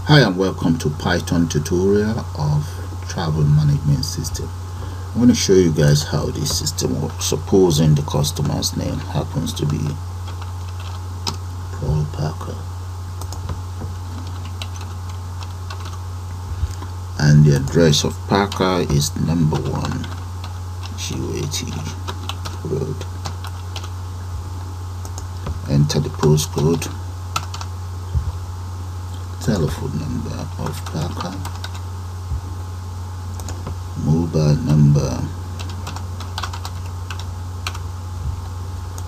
Hi and welcome to Python tutorial of travel management system. I'm going to show you guys how this system works. Supposing the customer's name happens to be Paul Parker and the address of Parker is number 1 GOAT Road. Enter the postcode, telephone number of Parker, mobile number,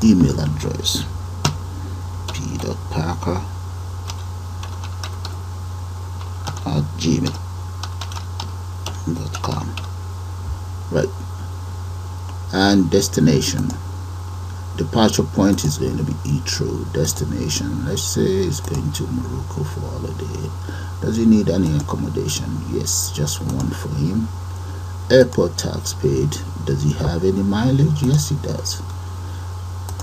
email address p.parker@gmail.com, right? And destination. Departure point is going to be Heathrow. Destination, let's say it's going to Morocco for holiday. Does he need any accommodation? Yes, just one for him. Airport tax paid. Does he have any mileage? Yes, he does.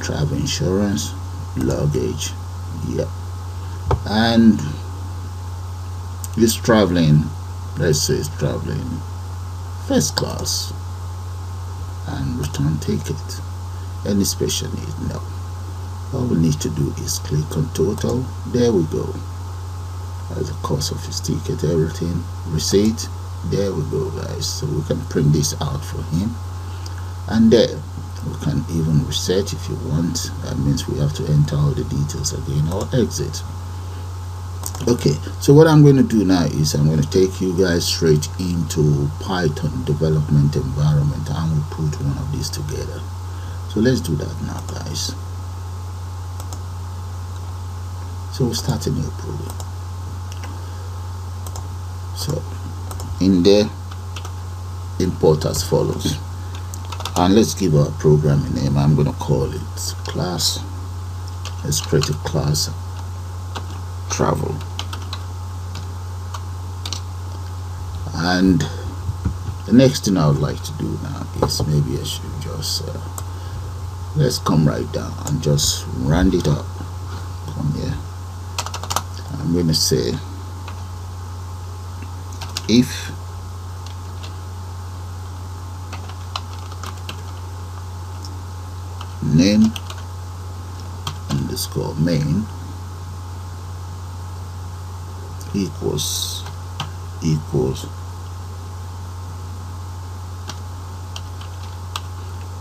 Travel insurance, luggage, yeah. And he's traveling, let's say he's traveling first class, and return ticket. Any special need? No. All we need to do is click on total. There we go. As the cost of his ticket, everything, receipt. There we go, guys. So we can print this out for him, and there we can even reset if you want. That means we have to enter all the details again or exit. Okay, so what I'm going to do now is I'm going to take you guys straight into Python development environment, and we'll put one of these together. So let's do that now, guys. So we'll start a new program. So in there, import as follows, and let's give our program a name. I'm going to call it class. Let's create a class travel, and the next thing I would like to do now is maybe I should just let's come right down and just round it up. Come here. I'm going to say if name underscore main equals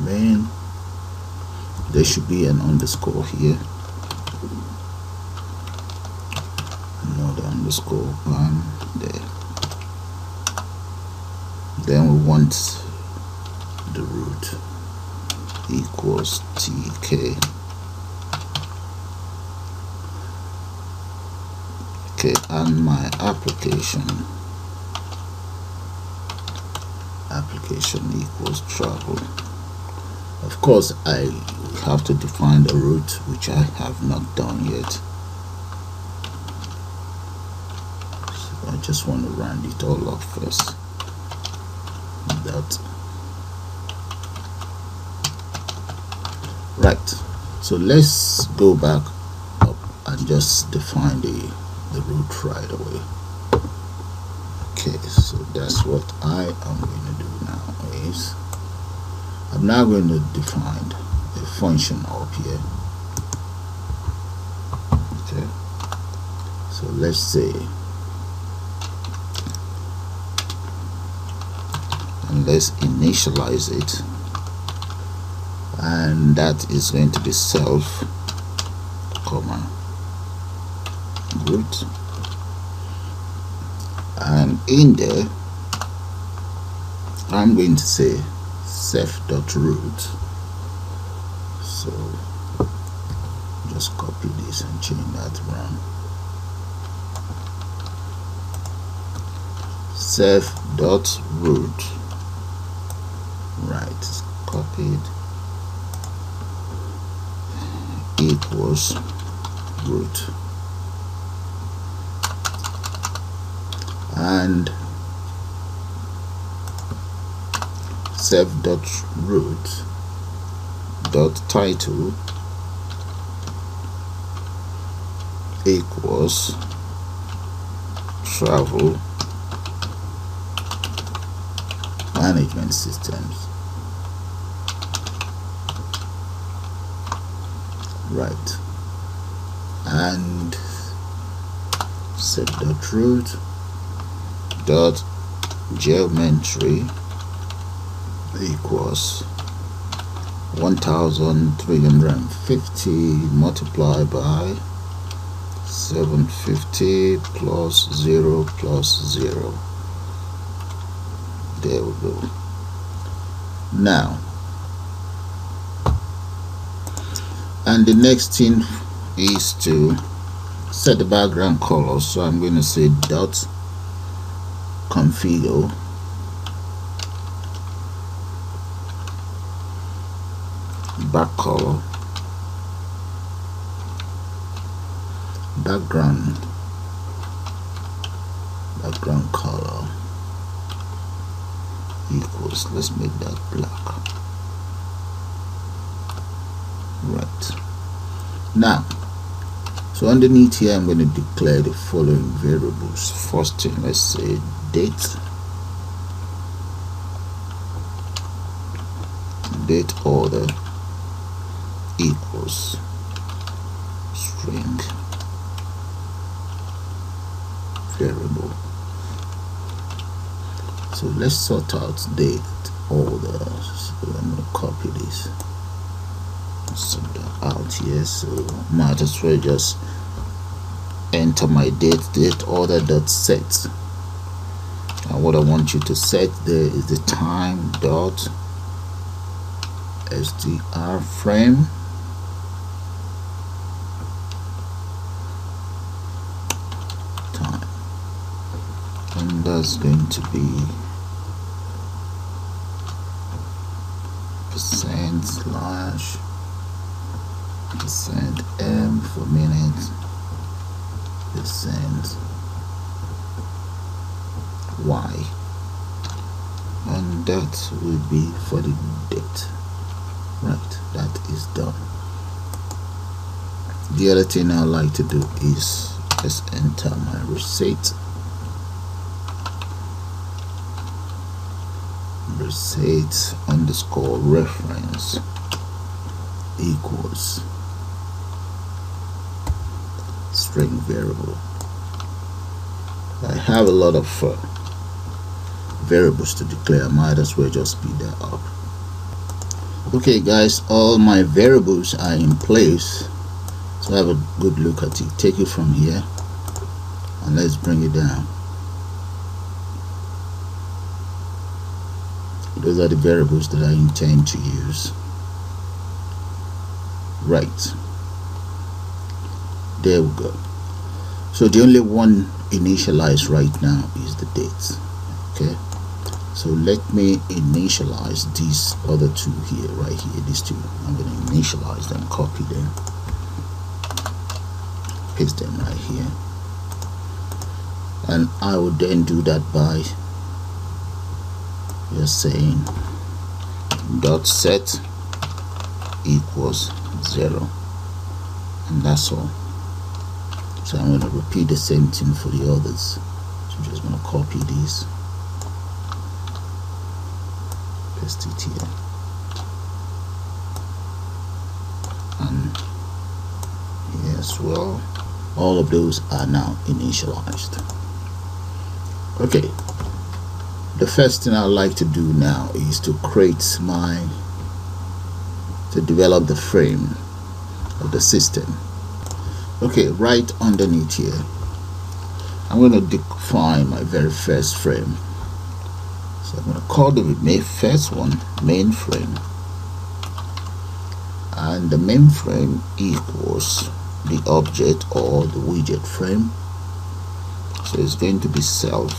main, there should be an underscore here, another underscore one there. Then we want the root equals tk. Okay, and my application equals travel. Of course, I have to define the route, which I have not done yet. So I just want to round it all up first. That right. So let's go back up and just define the route right away. Okay, so that's what I am going to do now. Is I'm now going to define a function up here. Okay, so let's say, and let's initialize it, and that is going to be self comma root, and in there I'm going to say self.root. So just copy this and change that around. Self.root, right, copied, equals root, and self.root dot title equals travel management systems. Right, and set dot root dot geometry equals 1350 multiplied by 750 plus 0 plus 0. There we go. Now, and the next thing is to set the background color. So I'm going to say dot configure back color, background color equals, let's make that black. Right, now, so underneath here I'm going to declare the following variables. First thing, let's say date order equals string variable. So let's sort out date order. So I'm going to copy this, sort that out here. So might as well just enter my date order dot set. And what I want you to set there is the time dot str frame time, and that's going to be %/%m for minute, %y, and that will be for the date. Right, that is done. The other thing I like to do is just enter my receipt underscore reference equals string variable. I have a lot of variables to declare. I might as well just speed that up. Okay guys, all my variables are in place, so have a good look at it. Take it from here and let's bring it down. Those are the variables that I intend to use. Right, there we go. So the only one initialized right now is the date. Okay, so let me initialize these other two here, right here, these two. I'm going to initialize them, copy them, paste them right here, and I will then do that by just saying dot set equals 0, and that's all. So I'm going to repeat the same thing for the others. So I'm just going to copy these, paste it here, and here as well. All of those are now initialized. Okay, the first thing I'd like to do now is to develop the frame of the system. Okay, right underneath here I'm going to define my very first frame. So I'm going to call the first one main frame, and the main frame equals the object or the widget frame. So it's going to be self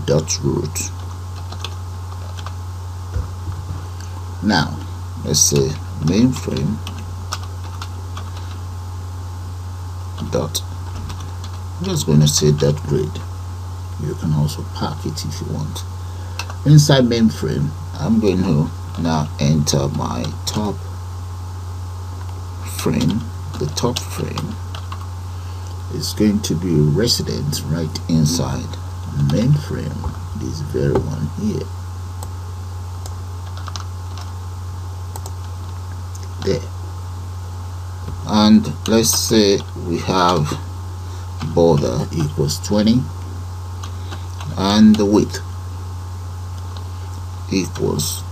dot root. Now let's say mainframe dot, I'm just going to say dot grid. You can also pack it if you want. Inside mainframe, I'm going to now enter my top frame. The top frame is going to be resident right inside mainframe, this very one here. There. And let's say we have border equals 20 and the width equals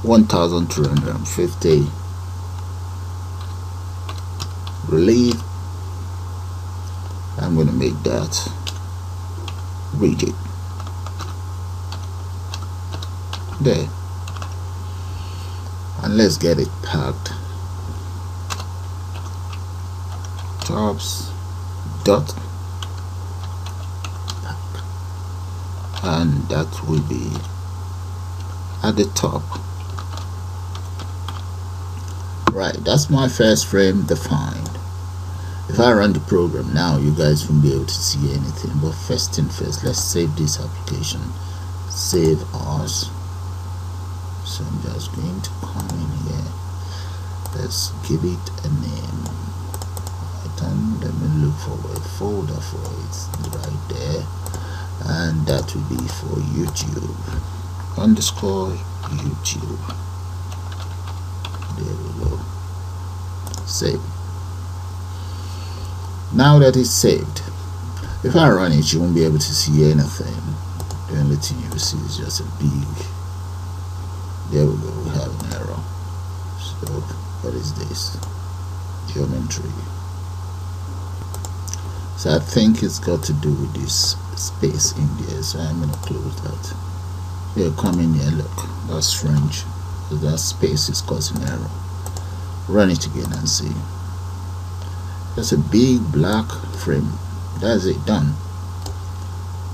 1350. Relief, I'm going to make that rigid. There. And let's get it packed. Tops dot pack, and that will be at the top. Right, that's my first frame defined. If I run the program now, you guys won't be able to see anything, but first thing first, let's save this application. Save as. So I'm just going to come in here, let's give it a name. And let me look for a folder for it right there, and that will be for YouTube _YouTube. There we go. Save. Now that it's saved, if I run it, you won't be able to see anything. The only thing you will see is just a big, there we go, we have an error. So what is this? Geometry. So I think it's got to do with this space in there, so I'm going to close that. Here, come in here, look, that's strange, so that space is causing error. Run it again and see. That's a big black frame. That's it, done.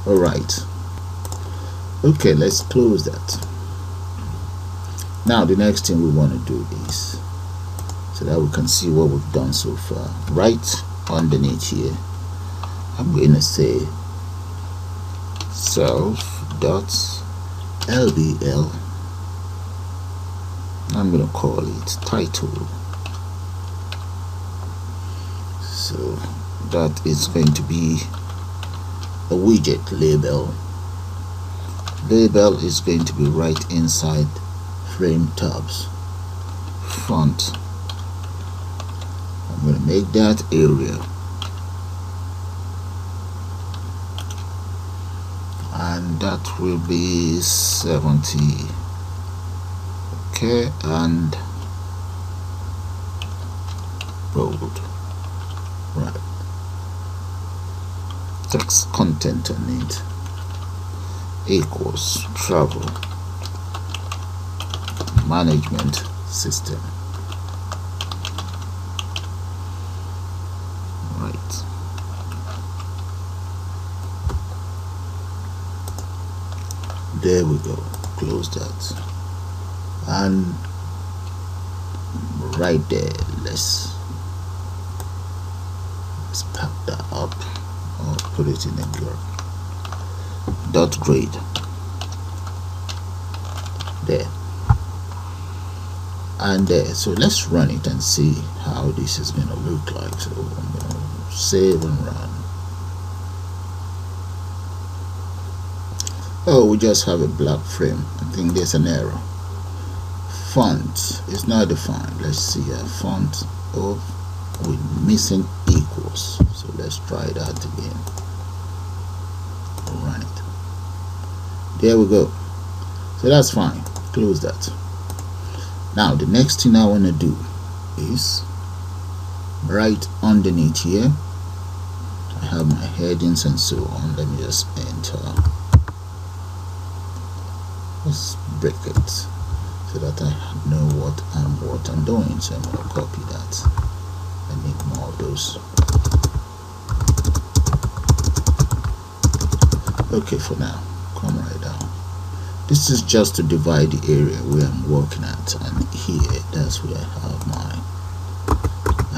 Alright, okay, let's close that. Now the next thing we want to do is, so that we can see what we've done so far, right underneath here I'm going to say self.lbl. I'm going to call it title. So that is going to be a widget label. Label is going to be right inside frame tabs. Font, I'm going to make that area, and that will be 70. Okay, and bold. Right, text content on it equals travel management system. Right, there we go. Close that, and right there let's pack that up or put it in a dot grade there and there. So let's run it and see how this is going to look like. So I'm going to save and run. Oh, we just have a black frame. I think there's an error. Font is not defined. Let's see a font of with missing equals. So let's try that again. Run it. There we go. So that's fine. Close that. Now the next thing I want to do is right underneath here I have my headings and so on. Let me just enter. Let's break it so that I know what I'm doing. So I'm going to copy that. I need more of those. Okay, for now, come right down. This is just to divide the area where I'm working at, and here that's where I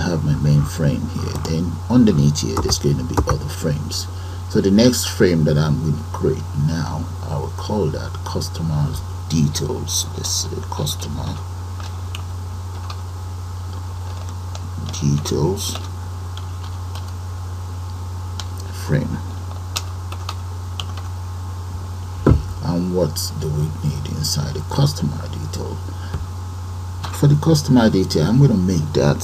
have my main frame here. Then underneath here there's going to be other frames. So the next frame that I'm going to create now, I will call that customer details. Let's say customer details, frame. And what do we need inside the customer detail? For the customer detail, I'm going to make that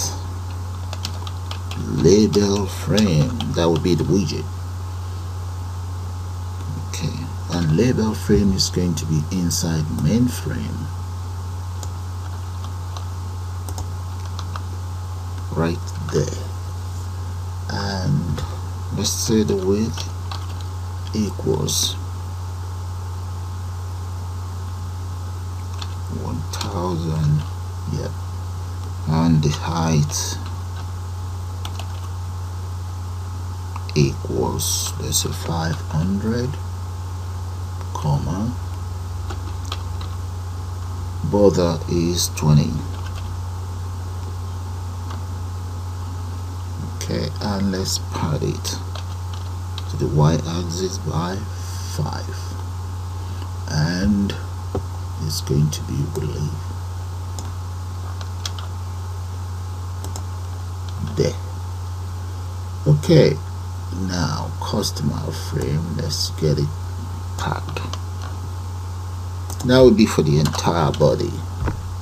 LabelFrame. That would be the widget. Okay, and LabelFrame is going to be inside mainFrame, right there. And let's say the width equals 1000. Yep. And the height equals, let's say 500, comma, border is 20. Okay, and let's pad it to the y-axis by 5, and it's going to be relief there. Okay, now customer frame, let's get it packed. That would be for the entire body,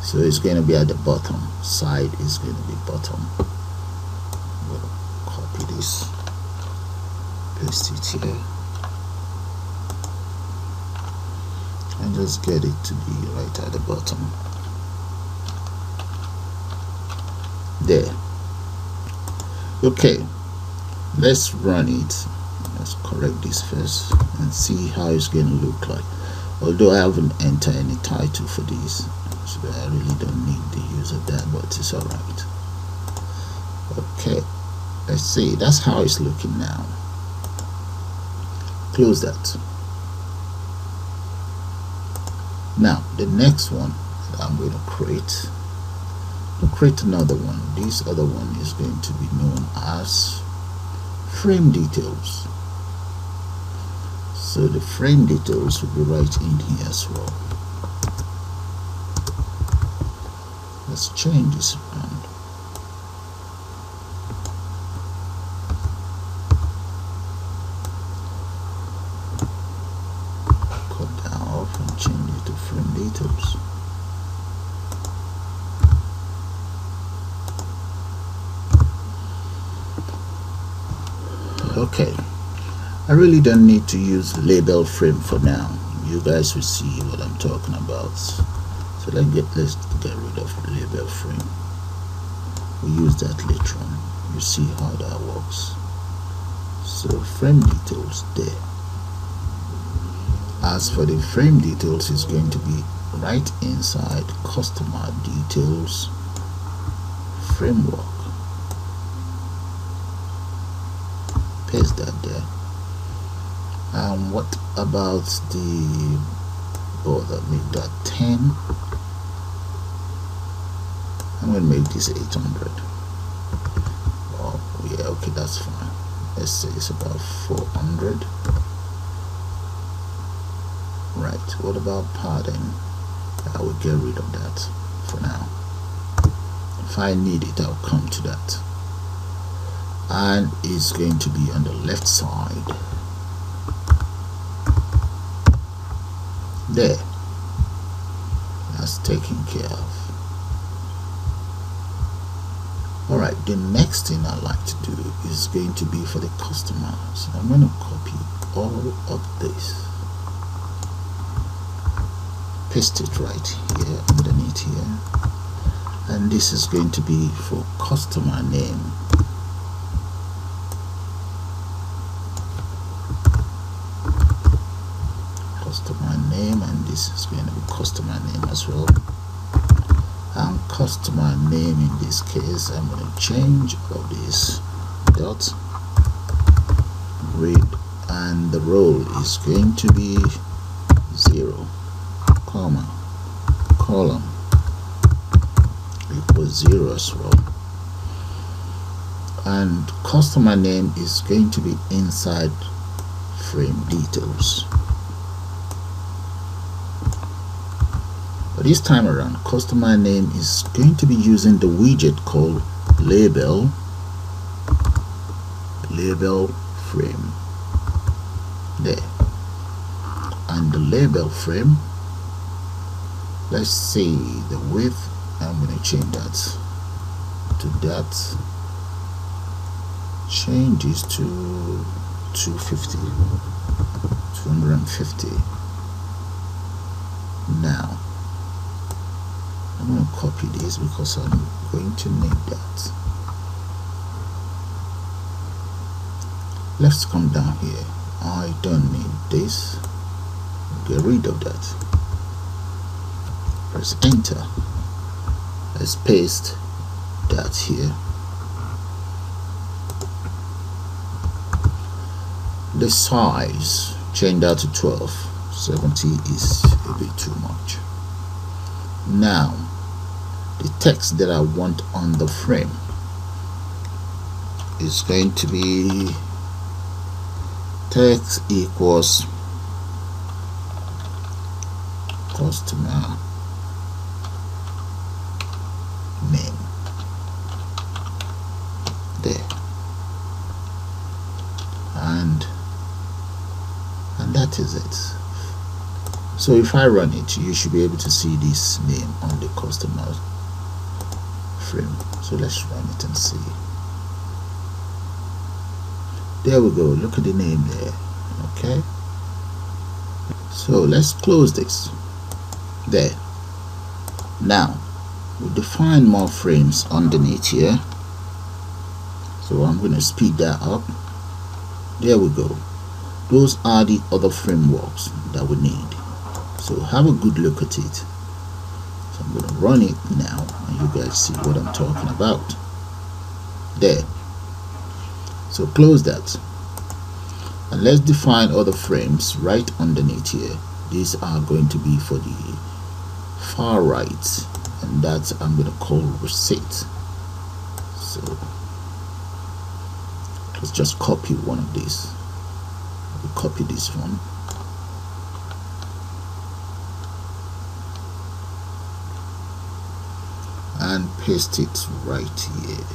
so it's going to be at the bottom. Side is going to be bottom. I'm going to copy this, paste it here, and just get it to be right at the bottom there. Okay, let's run it. Let's correct this first and see how it's going to look like. Although I haven't entered any title for this, so I really don't need the use of that, but it's alright. Okay, let's see. That's how it's looking now. Close that. Now the next one that I'm going to create, another one. This other one is going to be known as frame details. So the frame details will be right in here as well. Let's change this around. Cut that off and change it to frame details. Okay, I really don't need to use LabelFrame for now. You guys will see what I'm talking about. So let's get rid of LabelFrame. We use that later on. You see how that works. So frame details there. As for the frame details, it's going to be right inside customer details framework. Paste that there. And what about the border? Make that 10. I'm going to make this 800. Oh yeah, okay, that's fine. Let's say it's about 400. Right, what about padding? I will get rid of that for now. If I need it, I'll come to that. And it's going to be on the left side there. That's taken care of. Alright, the next thing I like to do is going to be for the customer. So I'm going to copy all of this, paste it right here underneath here, and this is going to be for customer name. Customer name, and this is going to be customer name as well. And customer name in this case, I'm going to change all of this dot read, and the role is going to be 0, comma, column equals 0 as well. And customer name is going to be inside frame details. But this time around, customer name is going to be using the widget called LabelFrame. there. And the label frame, let's see the width. I'm going to change that to that. Change is to 250. Now I'm going to copy this because I'm going to need that. Let's come down here. I don't need this. Get rid of that. Press enter. Let's paste that here. The size, change that to 12. 70 is a bit too much. Now the text that I want on the frame is going to be text equals customer name. There. And that is it. So if I run it, you should be able to see this name on the customer frame. So let's run it and see. There we go. Look at the name there. Okay. So let's close this. There. Now we'll define more frames underneath here. So I'm going to speed that up. There we go. Those are the other frameworks that we need. So have a good look at it. So I'm going to run it now and you guys see what I'm talking about. There. So close that. And let's define other frames right underneath here. These are going to be for the far right, and that I'm going to call receipt. So let's just copy one of these. We'll copy this one. And paste it right here.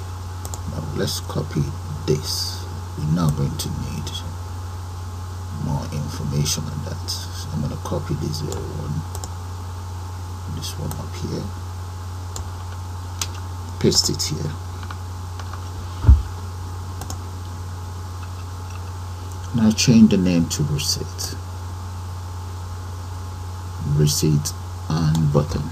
Now let's copy this. We're now going to need more information on that. So I'm going to copy this very one. This one up here. Paste it here. Now change the name to receipt. Receipt and button.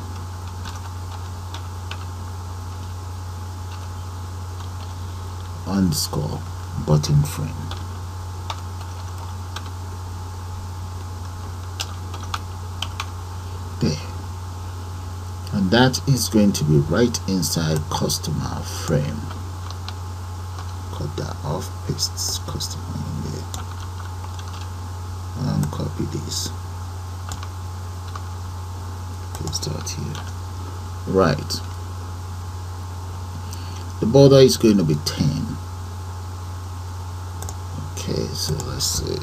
Underscore button frame. There. And that is going to be right inside customer frame. Cut that off, paste customer in there. And copy this. Paste that here. Right. The border is going to be 10. Okay, so let's say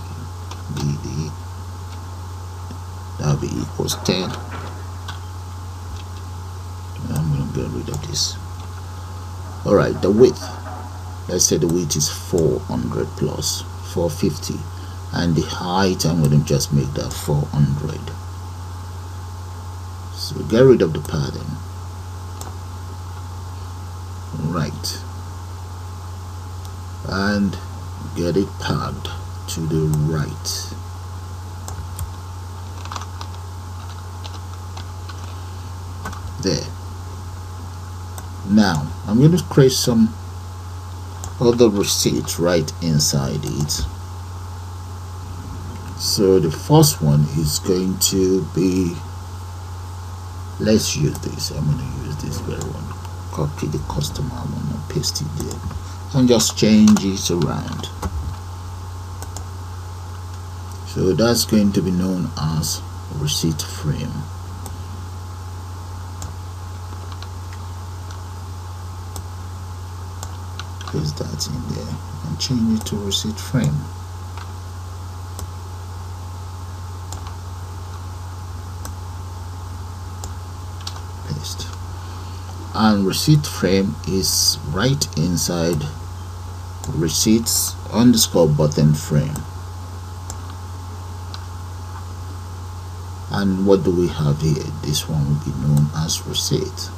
BD, that'll be equals 10. I'm going to get rid of this. Alright, the width, let's say the width is 400 plus 450, and the height I'm going to just make that 400. So get rid of the padding. Right, and get it padded to the right. There. Now I'm going to create some other receipts right inside it. So the first one is going to be, let's use this. I'm going to use this very one. Copy the customer one and paste it there, and just change it around. So that's going to be known as receipt frame. Paste that in there and change it to receipt frame. Paste. And receipt frame is right inside receipts underscore button frame. And what do we have here? This one will be known as receipt.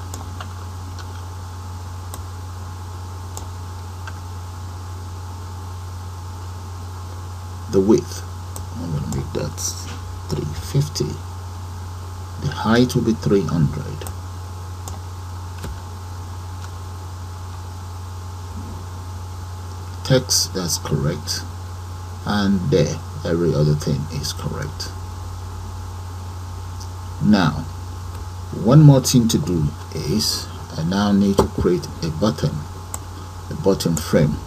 The width, I'm going to make that 350. The height will be 300. Text, that's correct, and there every other thing is correct. Now one more thing to do is I now need to create a button frame.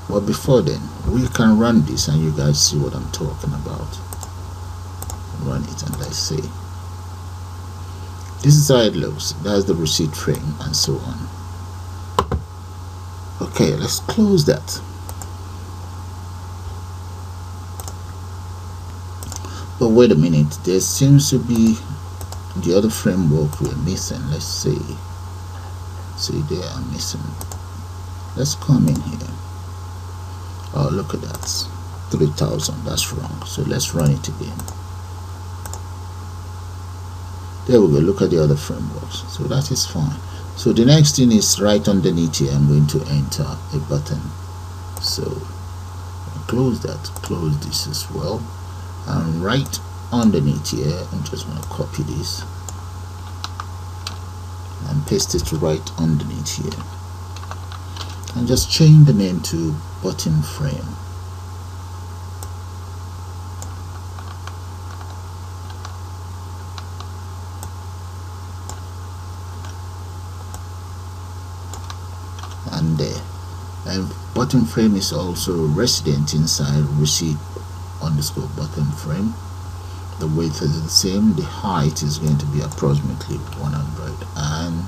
But before then, we can run this and you guys see what I'm talking about. Run it and let's see. This is how it looks. That's the receipt frame and so on. Okay, let's close that. But wait a minute, there seems to be the other framework we're missing. Let's see. See, they are missing. Let's come in here. Oh, look at that, 3000. That's wrong. So let's run it again. There we go. Look at the other frameworks. So that is fine. So the next thing is right underneath here. I'm going to enter a button. So close that. Close this as well. And right underneath here, I'm just going to copy this and paste it right underneath here. And just change the name to button frame. And there. And button frame is also resident inside receipt underscore button frame. The width is the same. The height is going to be approximately 100. And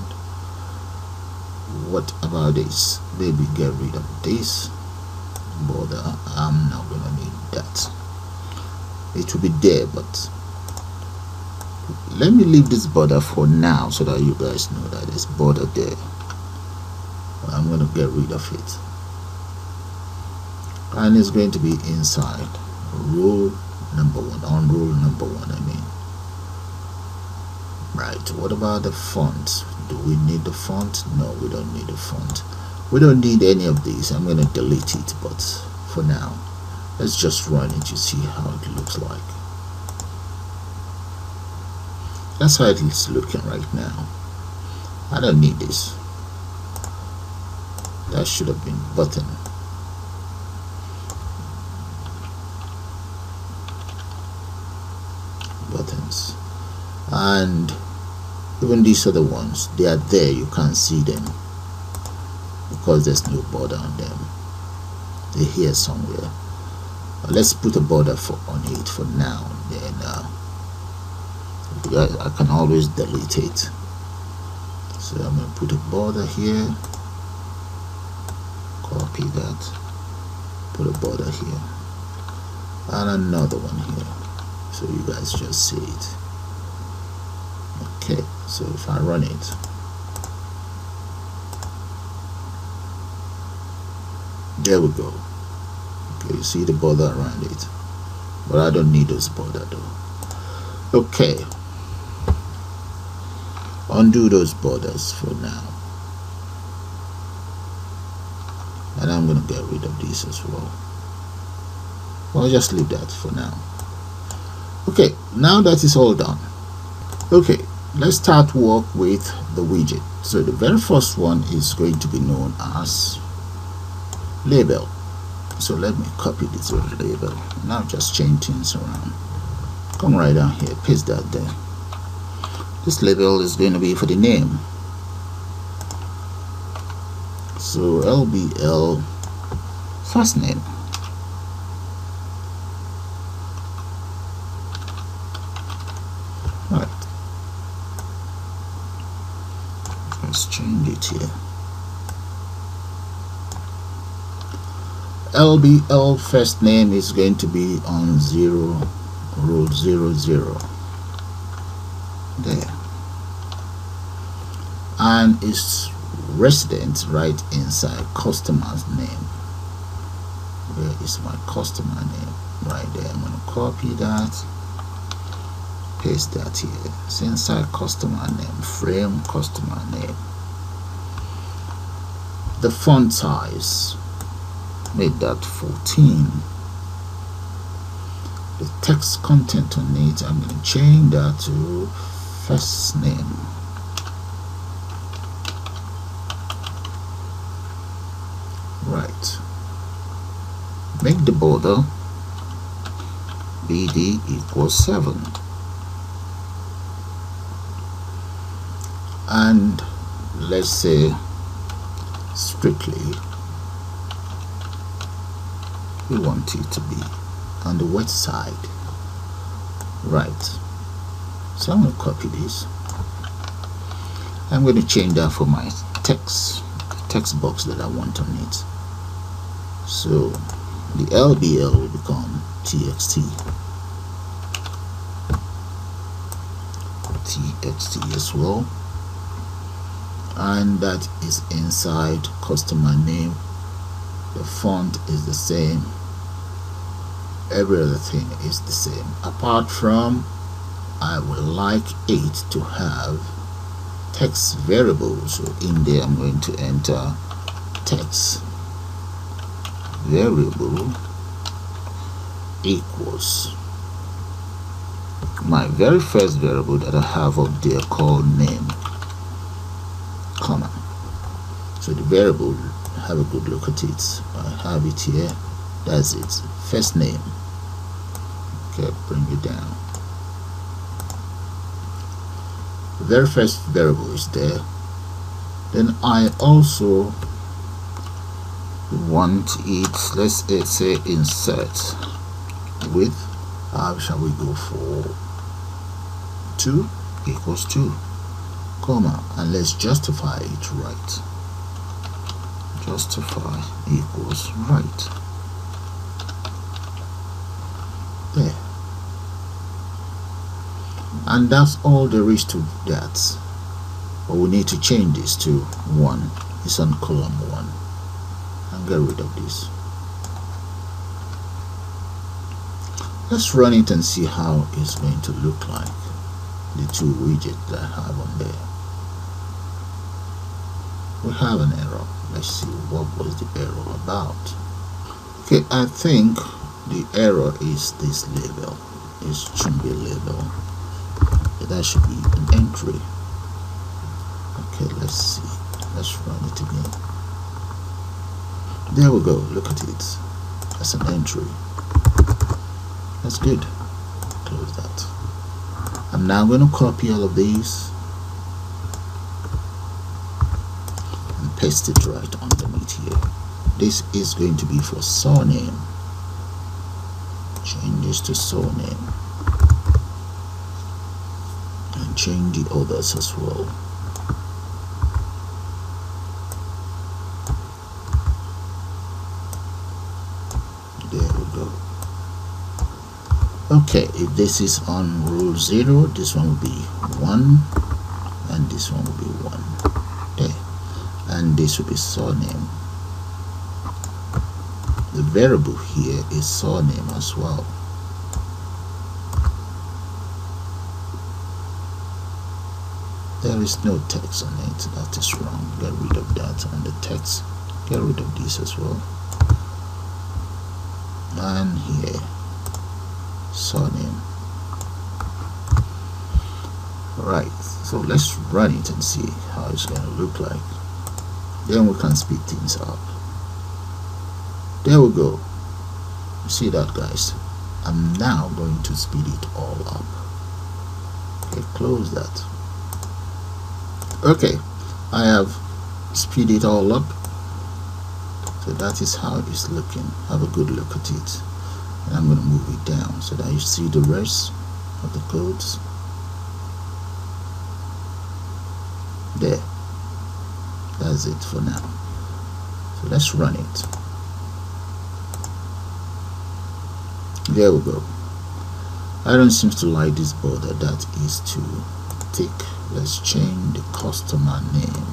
what about this? Maybe get rid of this border. I'm not gonna need that. It will be there, but let me leave this border for now so that you guys know that there's border there. I'm gonna get rid of it, and it's going to be inside rule number 1, on rule number 1, I mean. Right, what about the font? Do we need the font? No, we don't need the font. We don't need any of these. I'm going to delete it, but for now, let's just run it to see how it looks like. That's how it is looking right now. I don't need this. That should have been button. Buttons. And even these other ones, they are there, you can't see them because there's no border on them. They're here somewhere. Let's put a border on it for now. Then I can always delete it. So I'm going to put a border here, copy that, put a border here, and another one here, so you guys just see it. Okay, so if I run it, there we go. Okay, you see the border around it, but I don't need those border though. Okay, undo those borders for now, and I'm gonna get rid of these as well. I'll just leave that for now. Okay, now that is all done. Okay, let's start work with the widget. So the very first one is going to be known as label. So let me copy this word label. Now just change things around. Come right down here, paste that there. This label is going to be for the name. So LBL first name. Right. Let's change it here. LBL first name is going to be on 0 row 00 there, and it's resident right inside customer's name. Where is my customer name? Right there. I'm going to copy that, paste that here. It's inside customer name, frame customer name. The font size, made that 14. The text content on it, I'm going to change that to first name. Right. Make the border BD equals 7. And let's say strictly we want it to be on the wet side. Right. So I'm going to copy this. I'm going to change that for my text box that I want on it. So the LBL will become TXT as well, and that is inside customer name. The font is the same, every other thing is the same, apart from I would like it to have text variables. So in there I'm going to enter text variable equals my very first variable that I have up there called name, comma. So the variable, have a good look at it. I have it here. That's it. First name. Okay, bring it down. The very first variable is there. Then I also want it, let's say insert with, how shall we go for 2 equals 2, comma, and let's justify it right. Justify equals right. There. And that's all there is to that. But we need to change this to 1. It's on column 1. And get rid of this. Let's run it and see how it's going to look like. The two widgets that I have on there. We have an error. Let's see what was the error about. Okay, I think the error is this label. It shouldn't be a label. That should be an entry. Okay, let's see. Let's run it again. There we go. Look at it. That's an entry. That's good. Close that. I'm now going to copy all of these and paste it right underneath here. This is going to be for surname. Change this to surname. And change the others as well. There we go. Okay, if this is on row 0, this one will be 1, and this one will be 1. Okay, and this will be surname. The variable here is surname as well. There is no text on it. That is wrong. Get rid of that. And the text, get rid of this as well. And here, surname. Right, so let's run it and see how it's going to look like. Then we can speed things up. There we go. You see that, guys? I'm now going to speed it all up. Okay, close that. Okay, I have speed it all up. So that is how it's looking. Have a good look at it. And I'm going to move it down so that you see the rest of the codes. There. That's it for now. So let's run it. There we go. I don't seem to like this border. That is too thick. Let's change the customer name.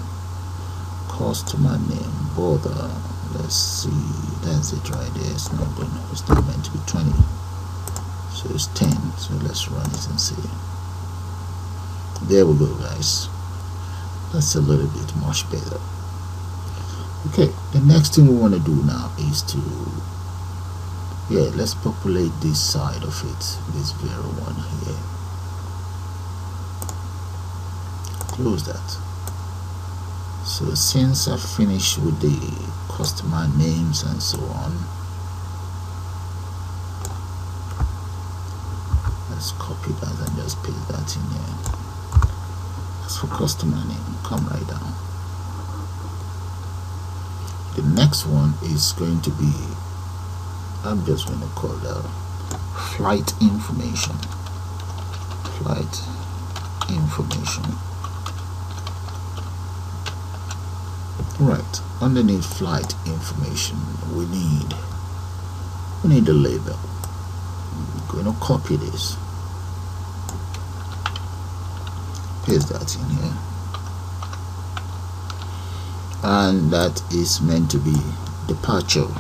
Customer name border. Let's see. That's it right there. It's not meant to be 20. So it's 10. So let's run it and see. There we go, guys. That's a little bit much better. Okay, the next thing we want to do now is to, let's populate this side of it, this very one here. Close that. So since I've finished with the customer names and so on, let's copy that and just paste that in here. As for customer name, come right down. The next one is going to be, I'm just going to call that flight information. Flight information. Right, underneath flight information, we need a label. I'm going to copy this, paste that in here, and that is meant to be departure.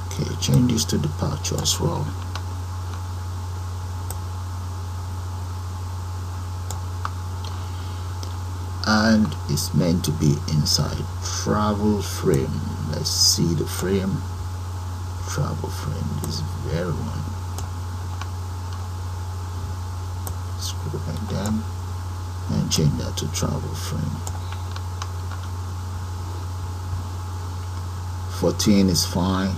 Okay, change this to departure as well. And it's meant to be inside travel frame. Let's see the frame. Travel frame, this very one. Scroll right down and change that to travel frame. 14 is fine.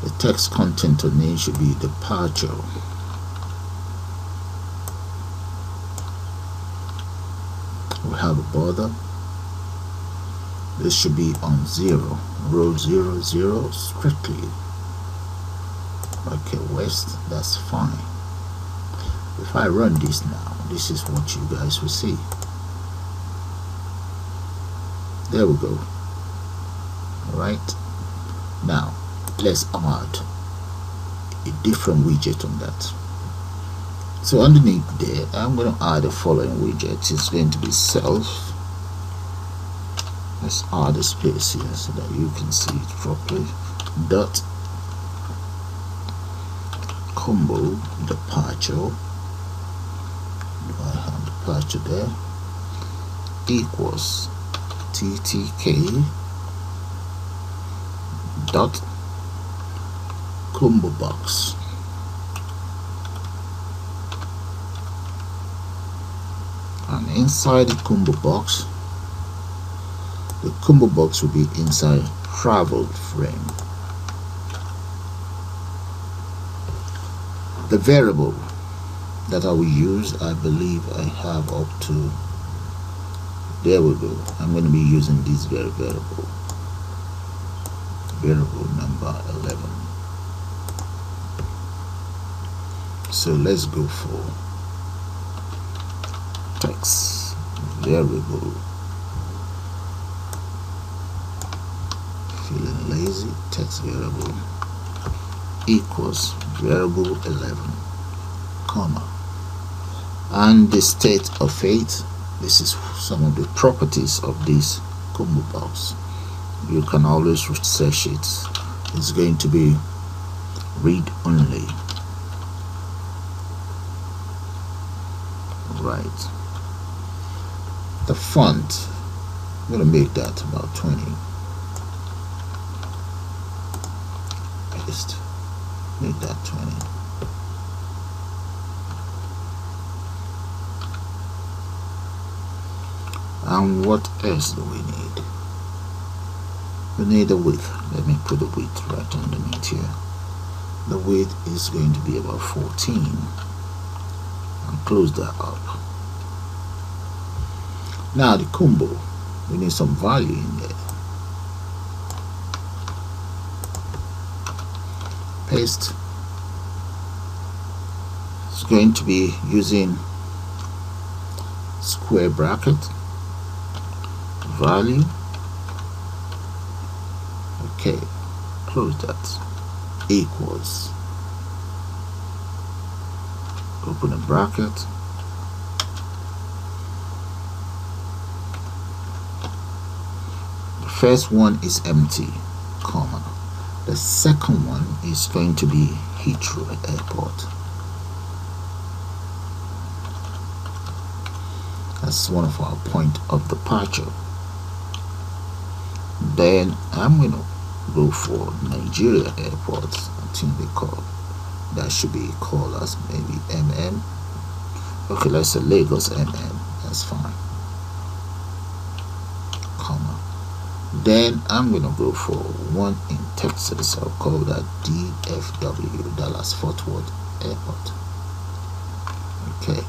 The text content on it should be departure. We have a border. This should be on 0, row 0, 0 strictly. Okay, west, that's fine. If I run this now, this is what you guys will see. There we go. Alright, now let's add a different widget on that. So underneath there, I'm going to add the following widget. It's going to be self. Let's add a space here so that you can see it properly. Dot combo departure. Do I have departure there? Equals ttk dot combo box. And inside the combo box will be inside travel frame. The variable that I will use, I believe I have up to, there we go. I'm going to be using this variable number 11. So let's go for text variable. Feeling lazy, text variable equals variable 11, comma, and the state of it. This is some of the properties of this combo box. You can always research it. It's going to be read only. Right. The font, I'm going to make that about 20. Paste. Make that 20. And what else do we need? We need a width. Let me put the width right underneath here. The width is going to be about 14. And close that up. Now the combo, we need some value in there. Paste. It's going to be using square bracket, value. Okay, close that. Equals, open a bracket, the first one is empty, comma, The second one is going to be Heathrow Airport. That's one of our point of departure. Then I'm going to go for Nigeria Airport. I think they call that should be called as maybe MM. Okay, let's say Lagos MM. That's fine. Comma. Then I'm gonna go for one in Texas. I'll call that DFW, Dallas Fort Worth Airport. Okay.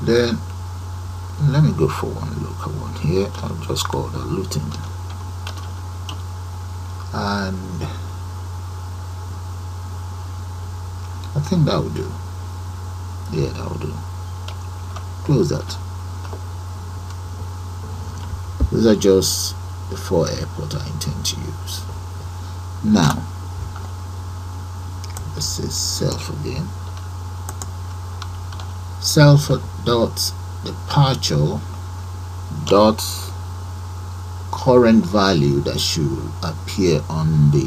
Then let me go for one local one here. I'll just call that Luton. And I think that will do. Yeah, that will do. Close that. These are just the 4 airports I intend to use. Now, let's say self again. Self dot departure dot current value that should appear on the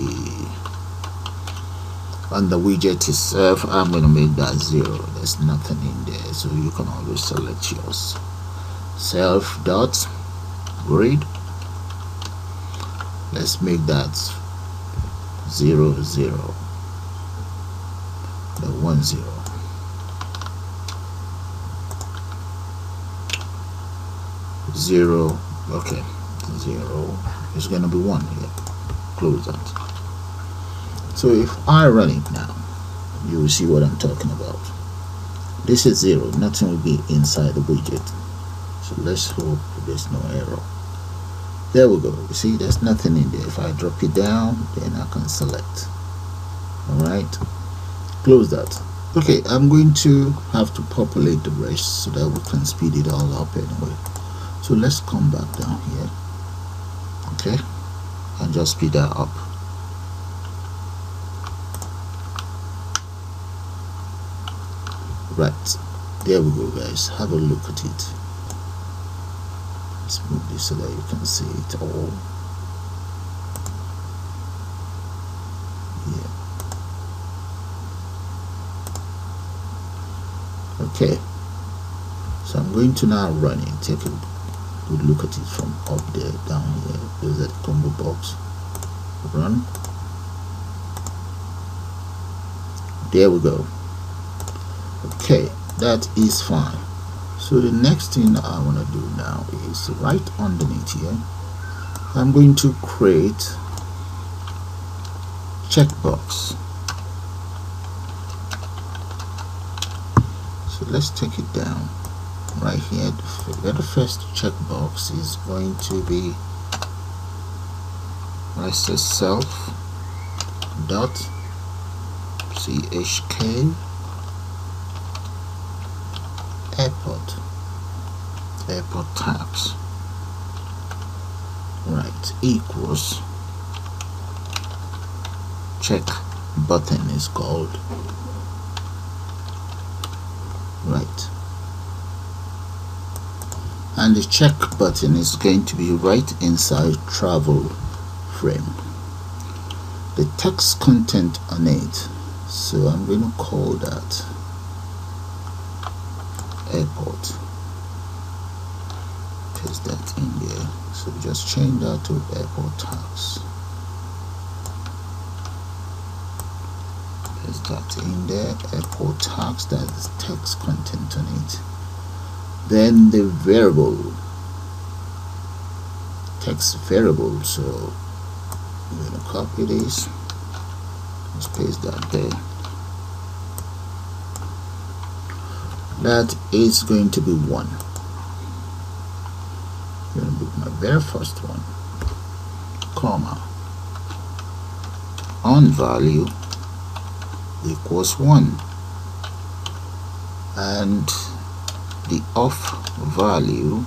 widget itself. I'm going to make that 0. There's nothing in there, so you can always select yours. Self dot grid, let's make that 0 0, the 1 0. Zero, okay, 0 is going to be 1 here. Close that. So if I run it now, you will see what I'm talking about. This is 0, nothing will be inside the widget. So let's hope there's no error. There we go. You see, there's nothing in there. If I drop it down, then I can select. Alright, close that. Okay, I'm going to have to populate the rest so that we can speed it all up anyway. So let's come back down here, okay, and just speed that up. Right, there we go, guys. Have a look at it. Let's move this so that you can see it all. Yeah. Okay, so I'm going to now run it. Take a good look at it from up there, down here. There's that combo box. Run. There we go. Okay, that is fine. So the next thing I want to do now is right underneath here, I'm going to create checkbox. So let's take it down. Right here, the very first checkbox is going to be, I say self dot chk airport tags, right, equals check button is called, right, and the check button is going to be right inside travel frame, the text content on it. So I'm going to call that airport. Paste that in there. So just change that to airport tags. Paste that in there. Airport tags, that is text content on it. Then the variable, text variable. So I'm going to copy this. Let's paste that there. That is going to be 1. I'm going to put my very first one, comma, on value equals 1, and the off value,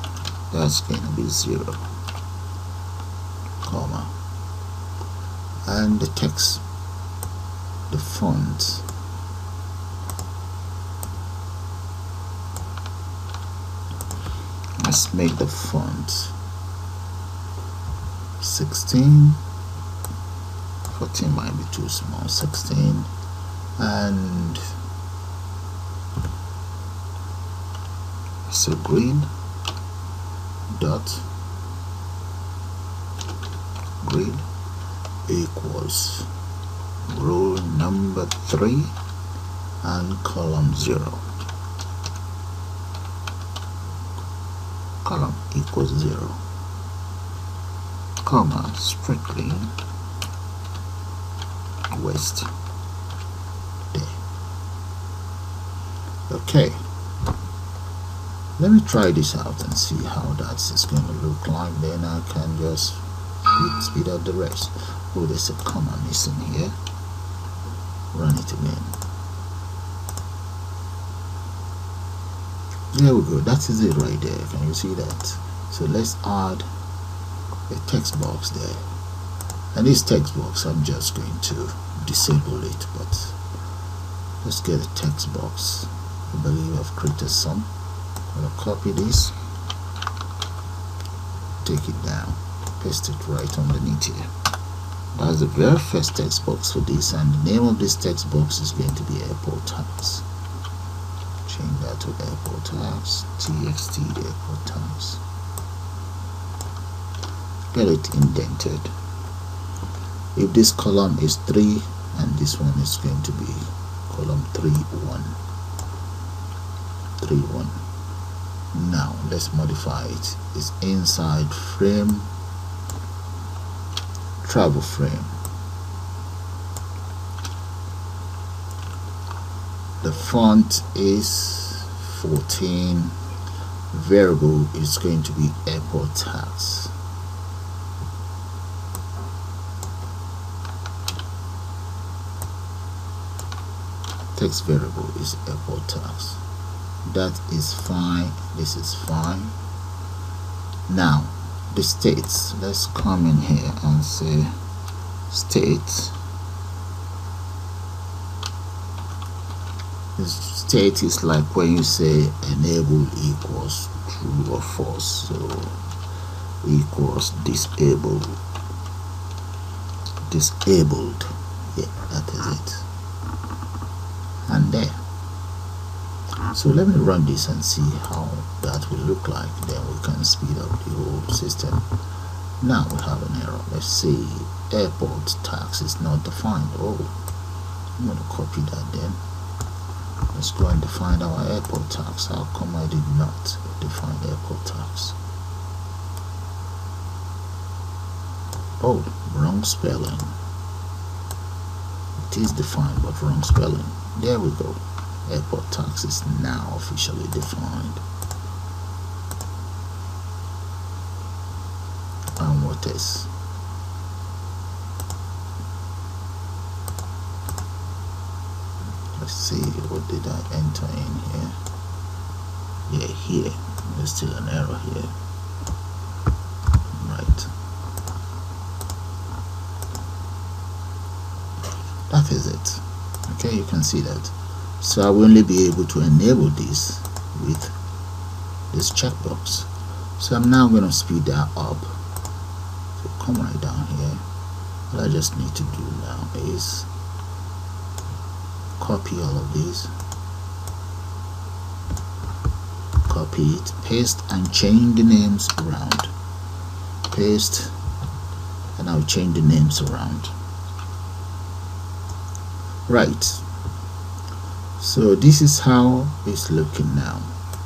that's going to be 0, comma, and the text, the font, let's make the font 16. 14 might be too small. 16, and so green dot grid equals row number 3 and column 0. Column equals 0, comma, strictly west there. Okay, let me try this out and see how that is going to look like. Then I can just speed up the rest. Oh, there's a comma missing here. Run it again. There we go. That is it right there. Can you see that? So let's add a text box there. And this text box, I'm just going to disable it, but let's get a text box. I believe I've created some. I'm going to copy this, take it down, paste it right underneath here. That's the very first text box for this, and the name of this text box is going to be airport tags. Change that to airport tags, txt airport tags. Get it indented. If this column is 3 and this one is going to be column 3 1 3 1. Now let's modify it. It's inside frame, travel frame. The font is 14. Variable is going to be airport tags. Text variable is airport tags. That is fine. This is fine. Now the states, let's come in here and say state. The state is like when you say enable equals true or false, so equals disabled. Yeah, that is it. And there. So let me run this and see how that will look like. Then we can speed up the whole system. Now we have an error. Let's see, airport tax is not defined. Oh, I'm going to copy that then. Let's go and define our airport tax. How come I did not define airport tax? Oh, wrong spelling. It is defined but wrong spelling. There we go. Airport tax is now officially defined. And what is? Let's see, what did I enter in here? Yeah, here. There's still an error here. Right. That is it. Okay, you can see that. So I will only be able to enable this with this checkbox. So I'm now going to speed that up. So come right down here. What I just need to do now is copy all of these, copy it, paste, and change the names around. Paste, and I'll change the names around. Right. So this is how it's looking now.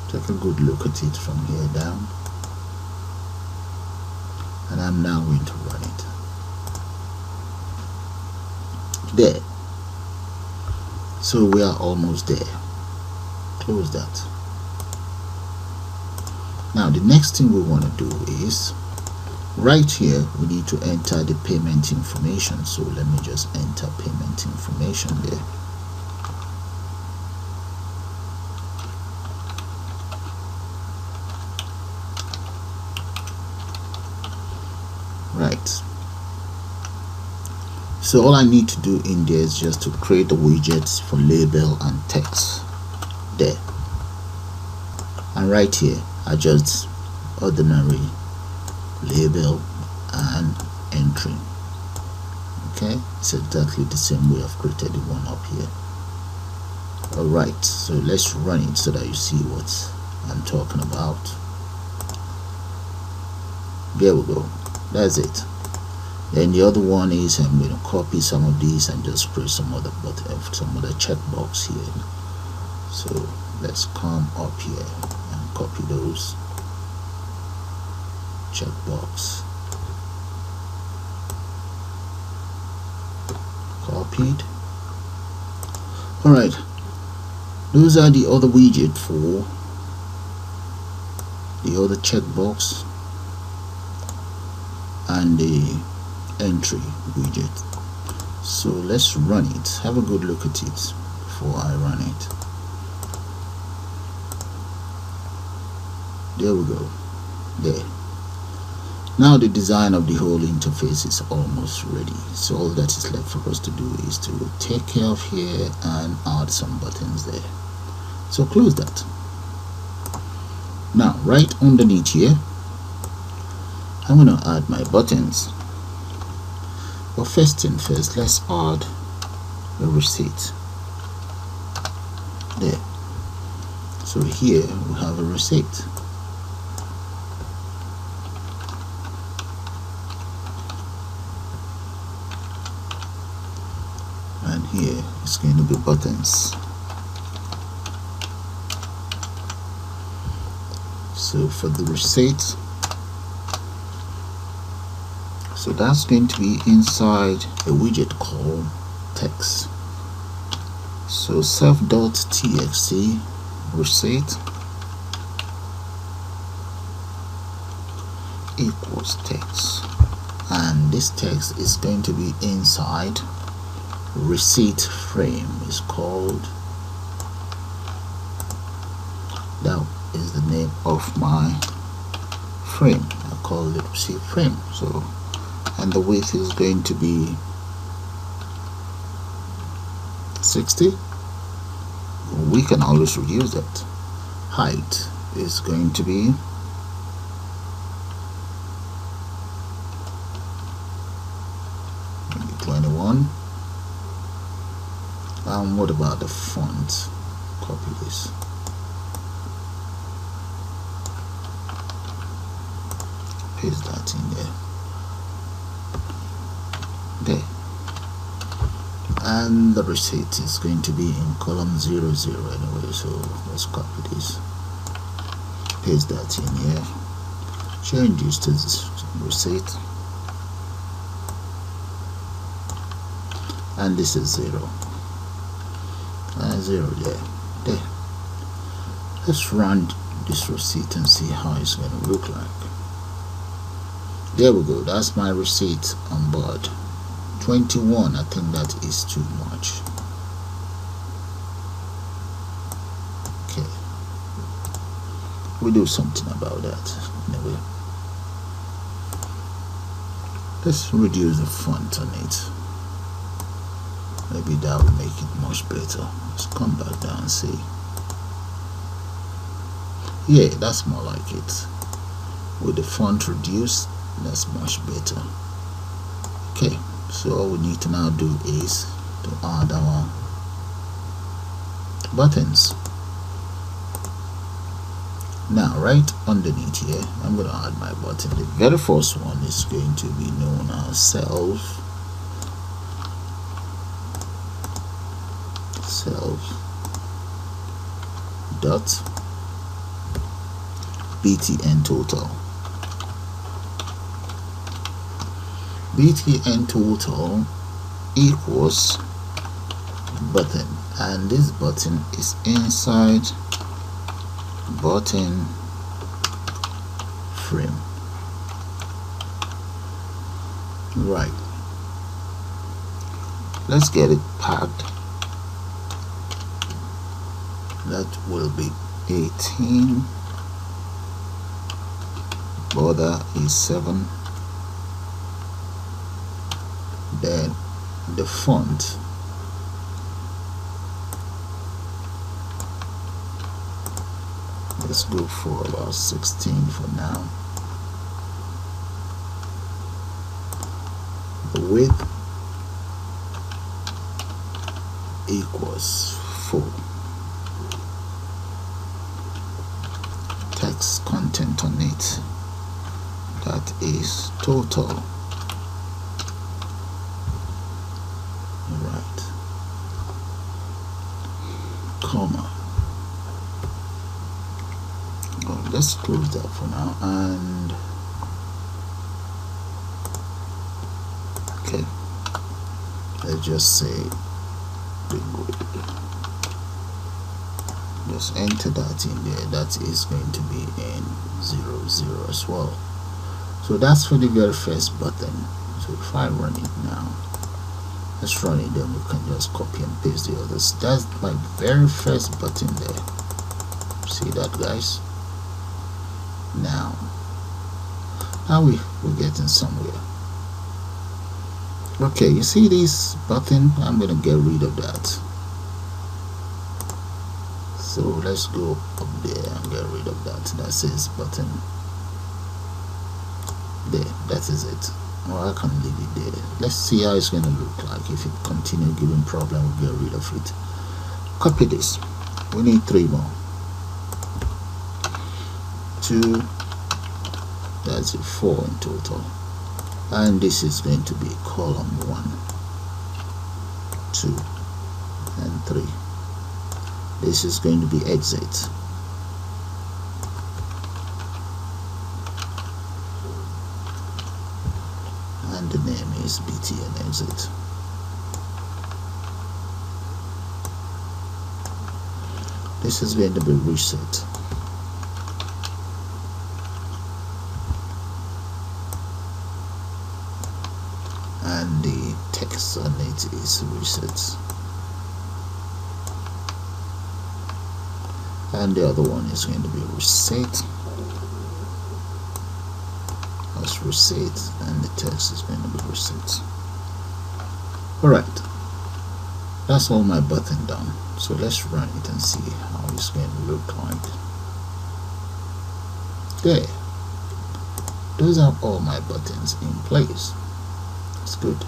Take a good look at it from here down. And I'm now going to run it. There. So we are almost there. Close that. Now the next thing we want to do is right here we need to enter the payment information. So let me just enter payment information there. Right. So all I need to do in there is just to create the widgets for label and text there. And right here I just ordinary label and entry. Okay, it's exactly the same way I've created the one up here. Alright, so let's run it so that you see what I'm talking about. There we go, that's it. Then the other one is I'm going to copy some of these and just create some other checkbox here. So let's come up here and copy those checkbox. Copied. Alright, those are the other widget for the other checkbox and the entry widget. So let's run it. Have a good look at it before I run it. There we go. There. Now the design of the whole interface is almost ready. So all that is left for us to do is to take care of here and add some buttons there. So close that. Now right underneath here, I'm going to add my buttons. But first thing first, let's add a receipt. There. So here we have a receipt. And here it's going to be buttons. So for the receipt, so that's going to be inside a widget called text. So self.txt receipt equals text, and this text is going to be inside receipt frame. Is called, that is the name of my frame. I call it receipt frame. So, and the width is going to be 60. We can always reduce that. Height is going to be 21. What about the font? Copy this. Paste that in there. There. And the receipt is going to be in column 00 anyway, so let's copy this. Paste that in here. Change this to this receipt. And this is 0. 0 there. There. Let's run this receipt and see how it's going to look like. There we go. That's my receipt on board. 21. I think that is too much. Okay. We'll do something about that. Anyway. Let's reduce the font on it. Maybe that will make it much better. Let's come back down and see. Yeah, that's more like it. With the font reduced, that's much better. Okay, so all we need to now do is to add our buttons. Now right underneath here, I'm going to add my button. The very first one is going to be known as self dot btn total. Btn total equals button, and this button is inside button frame. Right, let's get it packed. That will be 18, border is 7, then the font let's go for about 16 for now, the width equals 4. Text content on it, that is total. Alright, comma. Oh, let's close that for now, and okay, let's just say just enter that in there. That is going to be in 0, 0 as well. So that's for the very first button. So if I run it now, let's run it, then we can just copy and paste the others. That's my very first button there. See that, guys? Now we're getting somewhere. Okay, you see this button? I'm gonna get rid of that. So let's go up there and get rid of that. That says button. There, that is it. Or I can leave it there. Let's see how it's gonna look like. If it continue giving problem, we'll get rid of it. Copy this. We need 3 more. 2, that's it, 4 in total. And this is going to be column 1, 2, and 3. This is going to be exit. And the name is BTN exit. This is going to be reset. And the text on it is reset. And the other one is going to be reset. Let's reset, and the text is going to be reset. Alright, that's all my button done. So let's run it and see how it's going to look like. There, those are all my buttons in place. It's good.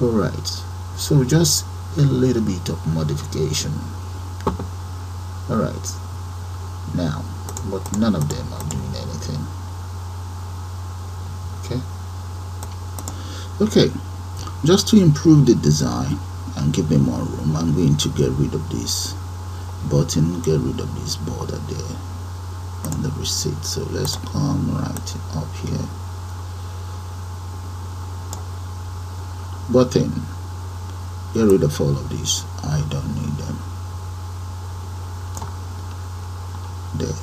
Alright, so just a little bit of modification. Alright, now, but none of them are doing anything. Okay, just to improve the design and give me more room, I'm going to get rid of this button, get rid of this border there on the receipt. So let's come right up here. Button, get rid of all of these. I don't need them. There.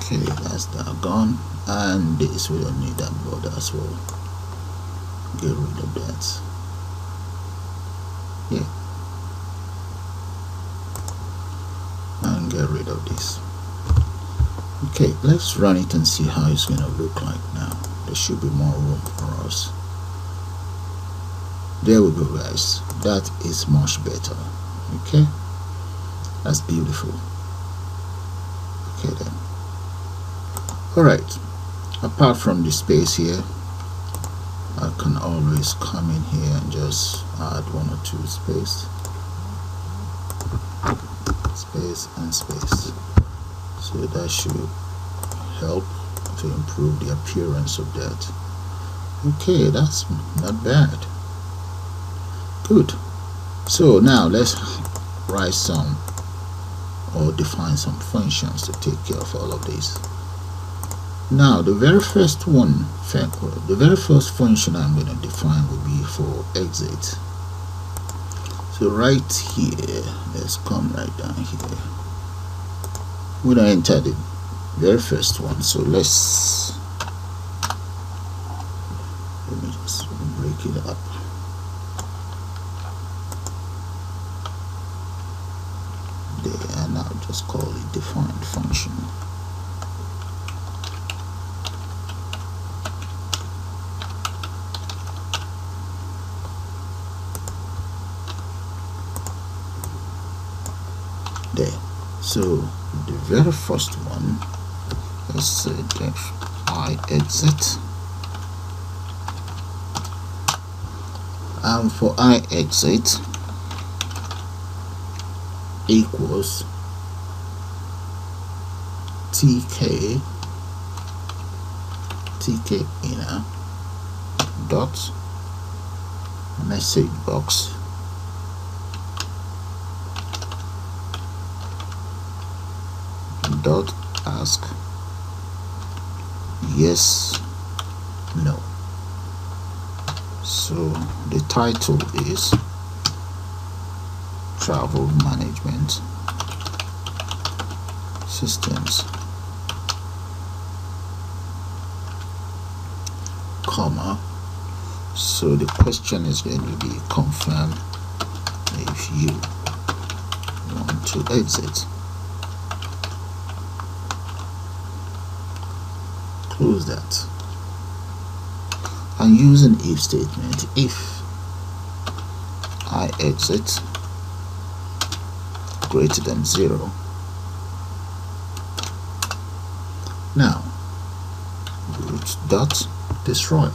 Okay, that's that gone, and this, we don't need that border as well. Get rid of that. Yeah, and get rid of this. Okay, let's run it and see how it's gonna look like now. There should be more room for us. There we go, guys. That is much better. Okay, that's beautiful. Okay then. Alright, apart from the space here, I can always come in here and just add 1 or 2 space and space. So that should help to improve the appearance of that. Okay, that's not bad. Good. So now let's write some or define some functions to take care of all of this. Now the very first one, the very first function I'm going to define will be for exit. So right here, let's come right down here. We're going to enter the very first one. So let me just break it up. There, and I'll just call it defined function. there. So the very first one, let's say def I exit, and for I exit equals tk inner dot message box dot ask yes no. So the title is travel management systems, comma. So the question is going to be confirm if you want to exit. Close that. And using if statement, if I exit greater than 0, now root dot destroy.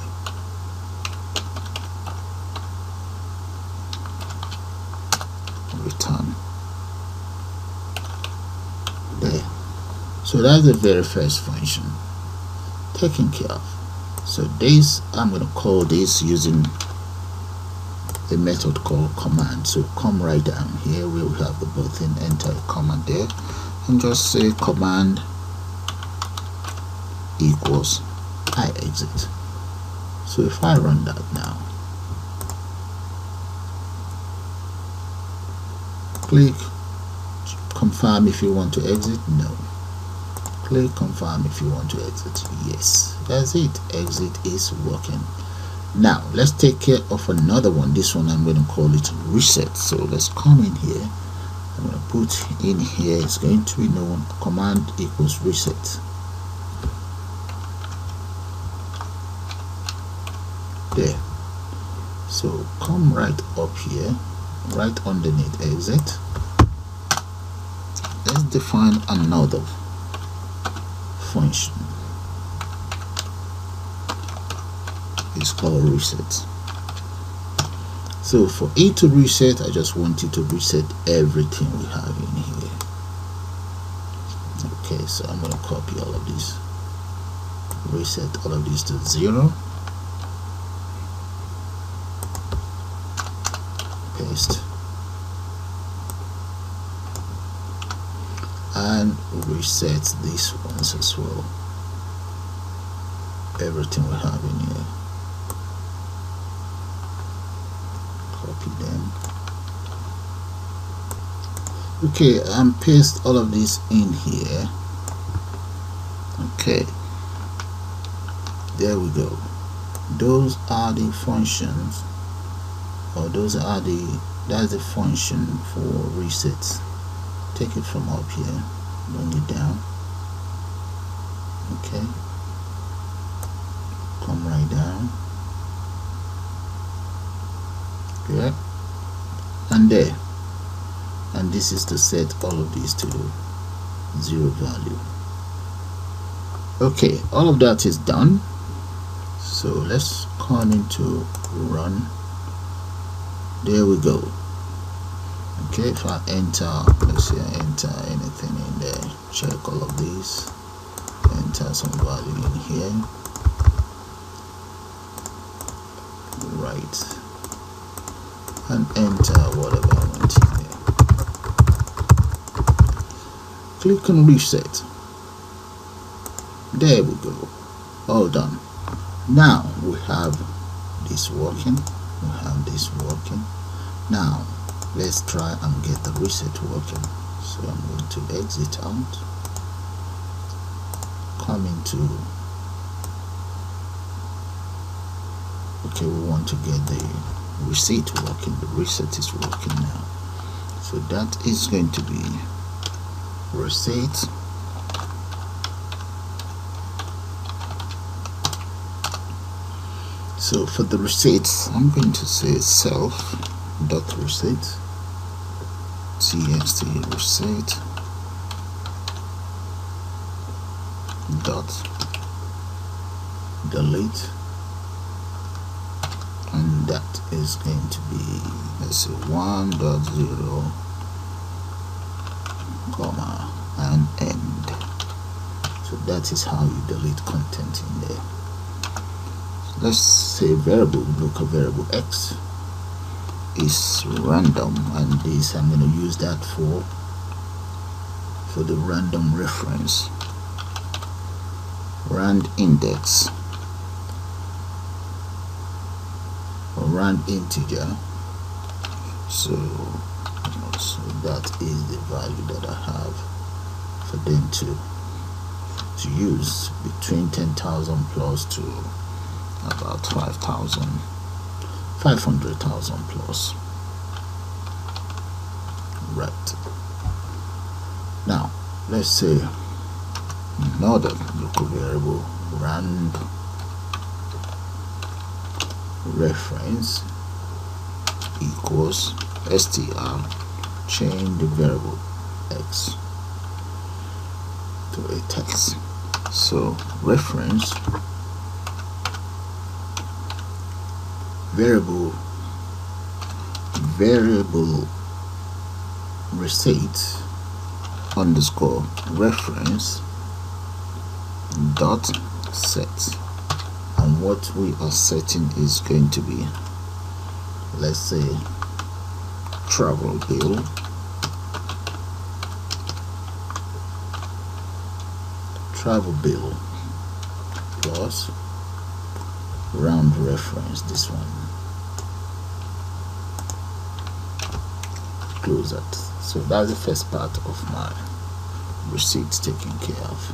Return there. So that's the very first function taken care of. So this, I'm going to call this using a method called command. So come right down here, we'll have the both in, enter a command there, and just say command equals I exit. So if I run that now, click confirm if you want to exit, no. Click confirm if you want to exit, yes. That's it, exit is working. Now let's take care of another one. This one I'm going to call it reset. So let's come in here, I'm going to put in here, it's going to be known command equals reset. There. So come right up here, right underneath exit, let's define another function. It's called reset. So for it to reset, I just want it to reset everything we have in here. Okay, so I'm going to copy all of these, reset all of these to 0, paste, and reset these ones as well, everything we have in here. Copy them. Okay, and paste all of this in here. Okay, there we go. Those are the functions, or that's the function for reset. Take it from up here, bring it down. Okay, come right down. Yeah, and there, and this is to set all of these to 0 value. Okay, all of that is done. So let's come into run. There we go. Okay, if I enter, let's say I enter anything in there, check all of these, enter some value in here, right, and enter whatever I want in there. Click on reset. There we go, all done. Now we have this working, we have this working. Now let's try and get the reset working. So I'm going to exit out, come into, okay, we want to get the reset working. The reset is working now. So that is going to be reset. So for the resets, I'm going to say self.reset. txt receipt dot delete, and that is going to be, let's say, 1.0 comma and end. So that is how you delete content in there. So let's say variable, local variable x is random, and this I'm going to use that for the random reference, rand index or rand integer. So that is the value that I have for them to use, between 10,000 plus to about 500,000 plus. Right. Now let's say another local variable, rand reference equals str, change the variable x to a text. So reference variable receipt underscore reference dot set, and what we are setting is going to be, let's say, travel bill plus round reference, this one, close that. So that's the first part of my receipts taken care of.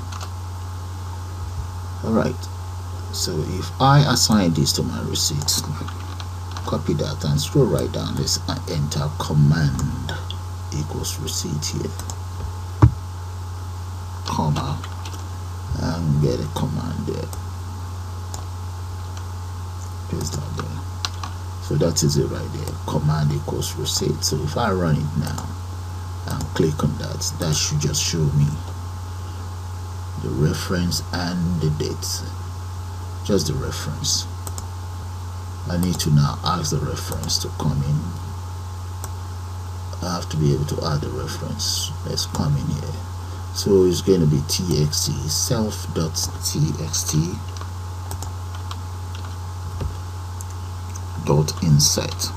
Alright, so if I assign this to my receipts, copy that and scroll right down, let's enter command equals receipt here, comma, and get a command there, paste that there. So that is it right there, command equals receipt. So if I run it now and click on that, that should just show me the reference and the dates, just the reference. I need to now ask the reference to come in. I have to be able to add the reference. Let's come in here. So it's going to be txt self.txt dot insert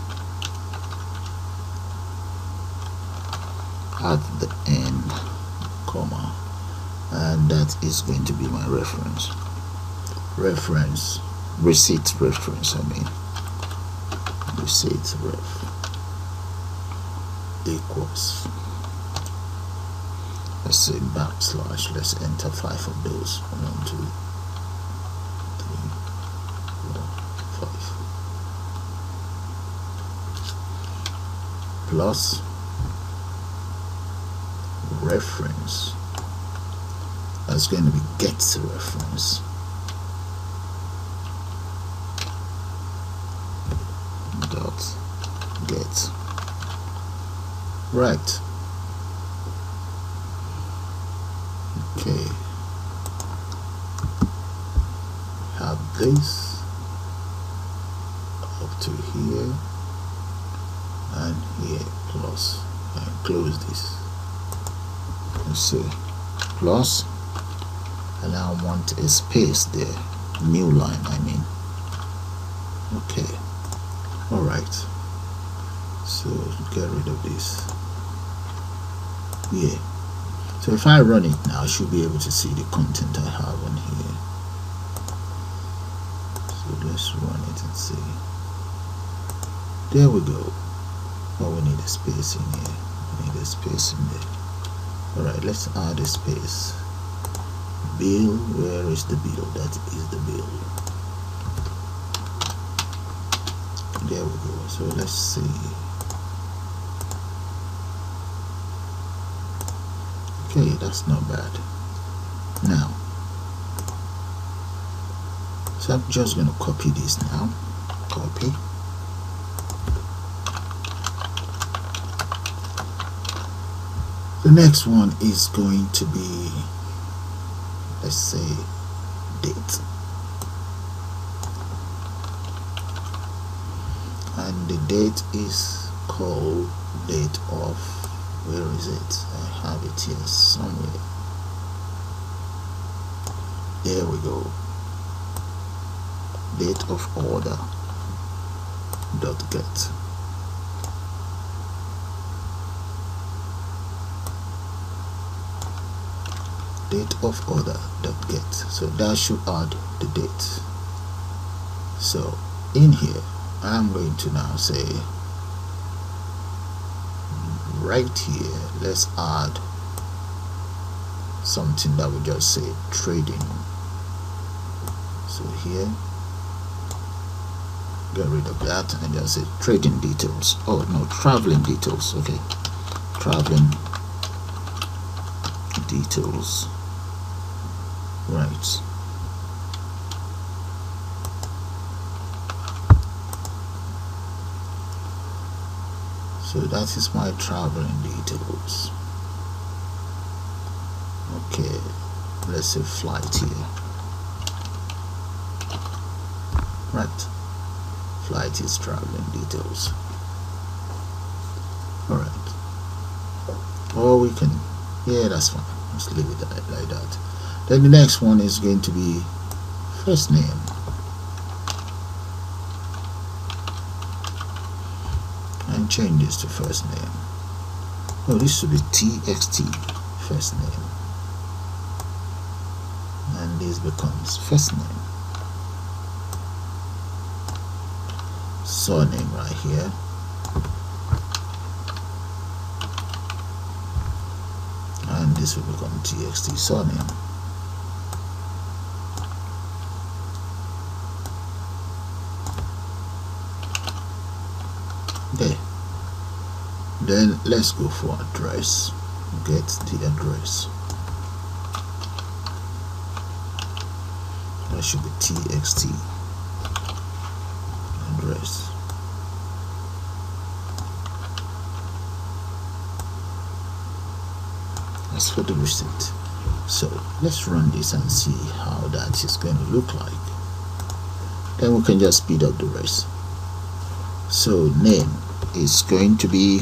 at the end, comma, and that is going to be my reference receipt reference, receipt ref equals, let's say, backslash, let's enter 5 of those, 1, 2, 3, 4, 5, plus reference, that's going to be get reference dot get. Right. Okay. Have this up to here and here, plus, and close this. Let's see, plus, and I want a space there, new line, okay. All right, so get rid of this. Yeah, so if I run it now, I should be able to see the content I have on here. So let's run it and see. There we go. Oh, we need a space in here. We need a space in there. Alright, let's add a space. Bill, where is the bill? That is the bill. There we go. So let's see. Okay, that's not bad. Now, so I'm just going to copy this now. Copy. The next one is going to be, let's say, date, and the date is called date of, where is it? I have it here somewhere. There we go. Date of order dot get. Date of order dot get. So that should add the date. So in here I'm going to now say, right here, let's add something that we just say trading. So here, get rid of that and just say trading details. Oh no, traveling details. Okay, traveling details. Right. So that is my traveling details. Okay, let's say flight here. Right, flight is traveling details. Alright, or we can, yeah, that's fine, let's leave it like that. Then the next one is going to be first name, and change this to first name. Oh, this should be txt first name, and this becomes first name. Surname right here, and this will become txt surname. There. Then let's go for address. Get the address. That should be txt address. That's for the receipt. So let's run this and see how that is going to look like. Then we can just speed up the rest. So name is going to be,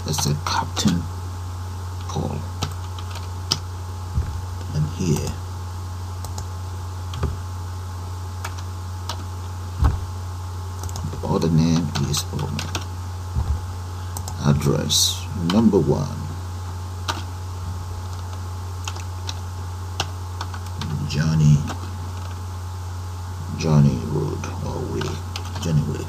let's say, Captain Paul, and here the other name is Omen. Address number 1, Johnny Road or Way, Johnny Way.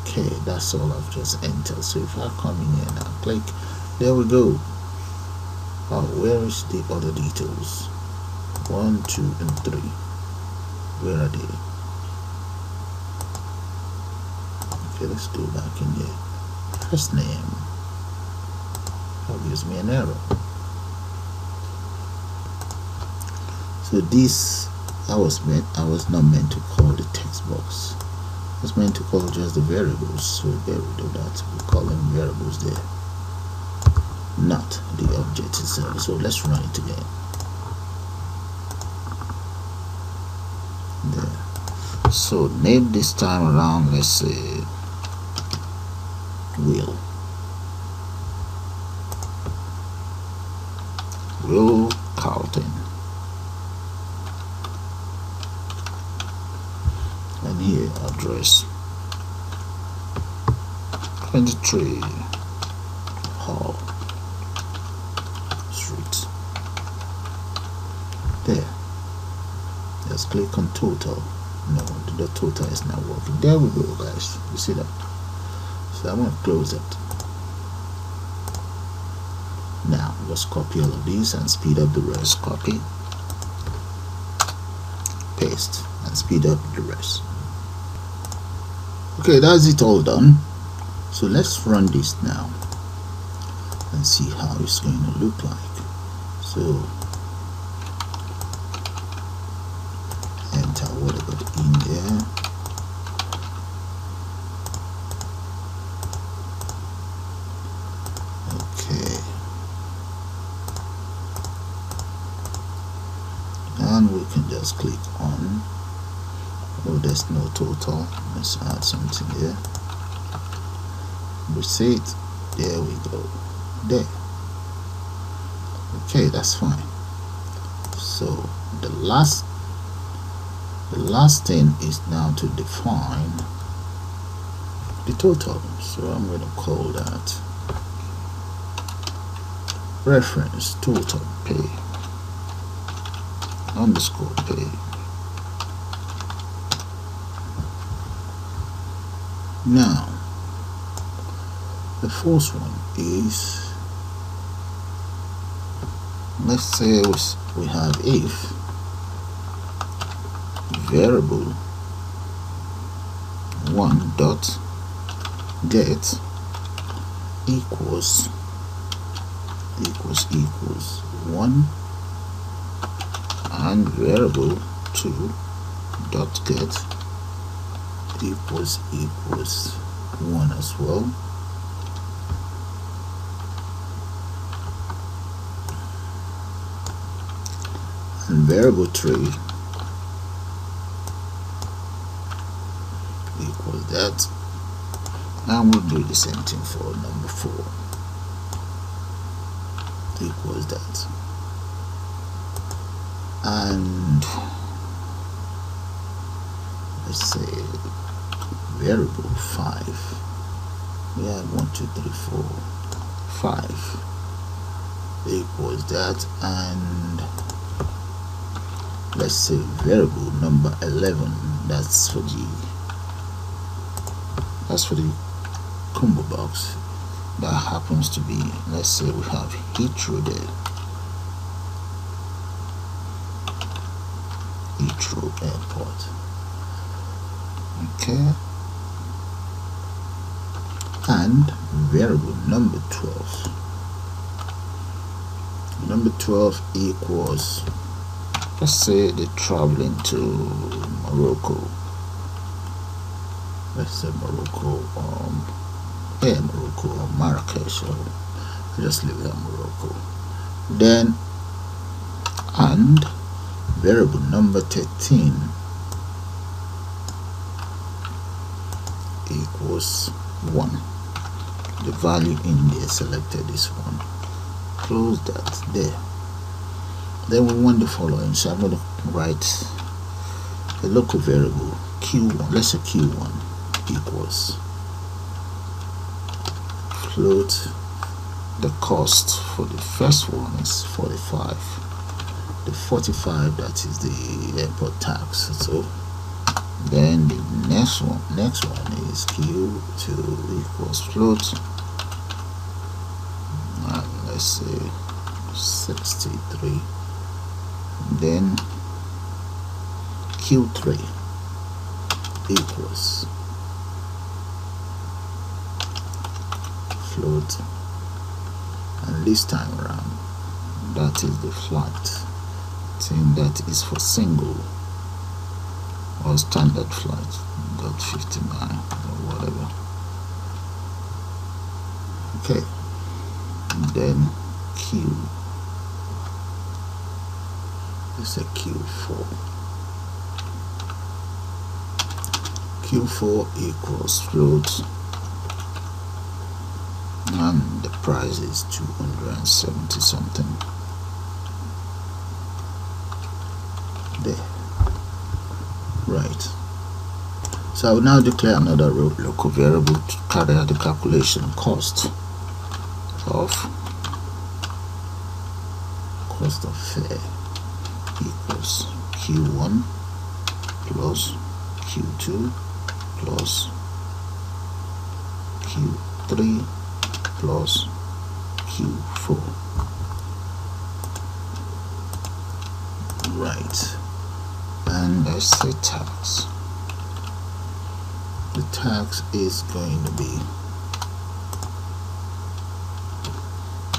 Okay, that's all I've just entered. So if I come in here and I click, there we go. Oh, where is the other details? 1, 2, and 3. Where are they? Okay, let's go back in there. First name. That gives me an error. So this, I was not meant to call the text box. I was meant to call just the variables. So get rid of that. We call them variables there, not the object itself. So let's run it again. There. So name this time around, let's say Will Carlton. And here address 23 Hall Street. There. Let's click on total. No, the total is not working. There we go, guys. You see that? So I'm going to close it. Now let's copy all of these and speed up the rest. Copy, paste, and speed up the rest. Okay, that's it all done. So let's run this now and see how it's going to look like. So enter whatever in there. just click on. Oh, there's no total. Let's add something here. Reset. There we go. There. Okay, that's fine. So the last thing is now to define the total. So I'm going to call that reference total pay underscore pay. Now the first one is, let's say we have if variable 1 dot get equals 1 and variable 2 dot get equals 1 as well. And variable 3 equals that, and we'll do the same thing for number 4 equals that. And let's say variable 5, we have 1 2 3 4 5 equals that, and let's say variable number 11, that's for the combo box, that happens to be, let's say we have Heathrow there, Heathrow Airport. Okay, and variable number 12 equals, let's say they're traveling to Morocco. Let's say Morocco, Morocco or Marrakesh, or just leave it at Morocco. Then, and variable number 13 equals 1. The value in there selected is 1. Close that there. Then we want the following. So I'm going to write a local variable q1. Let's say q1 equals float. The cost for the first one is 45. The 45, that is the airport tax. So then the next one is q2 equals float, and let's say 63. Then q3 equals float, and this time around that is the flight thing, that is for single or standard flight, .59 or whatever. Okay, and then let's say Q4 equals float, and the price is 270 something there. Right, so I will now declare another local variable to carry out the calculation cost of fare equals Q1 plus Q2 plus Q3 plus Q4. Right, and I say tax. The tax is going to be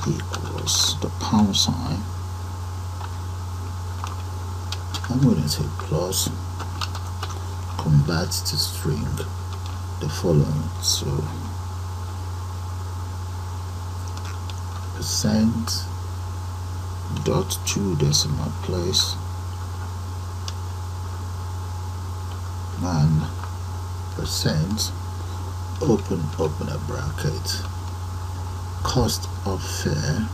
equals the pound sign. I'm going to say plus, convert to string the following. So %.2 decimal place and percent, open a bracket, cost of fare,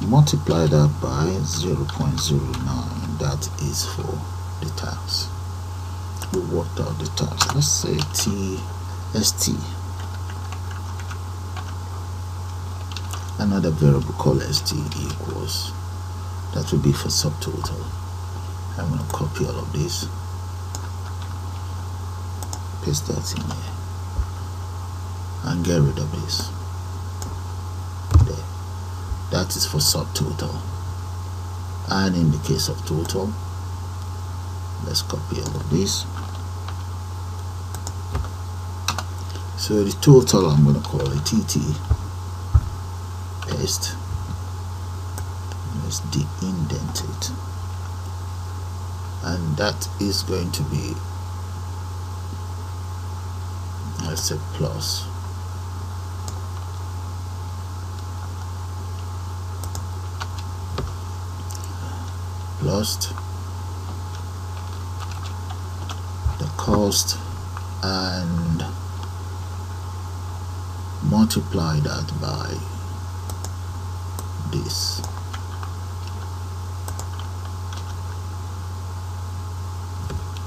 multiply that by 0.09. that is for the tax. We worked out the tax. Let's say TST, another variable called ST equals, that will be for subtotal. I'm going to copy all of this, paste that in here, and get rid of this. There. That is for subtotal. And in the case of total, let's copy all of this. So the total, I'm going to call it TT, paste, let's de-indent it, and that is going to be, let's say plus, the cost, and multiply that by this.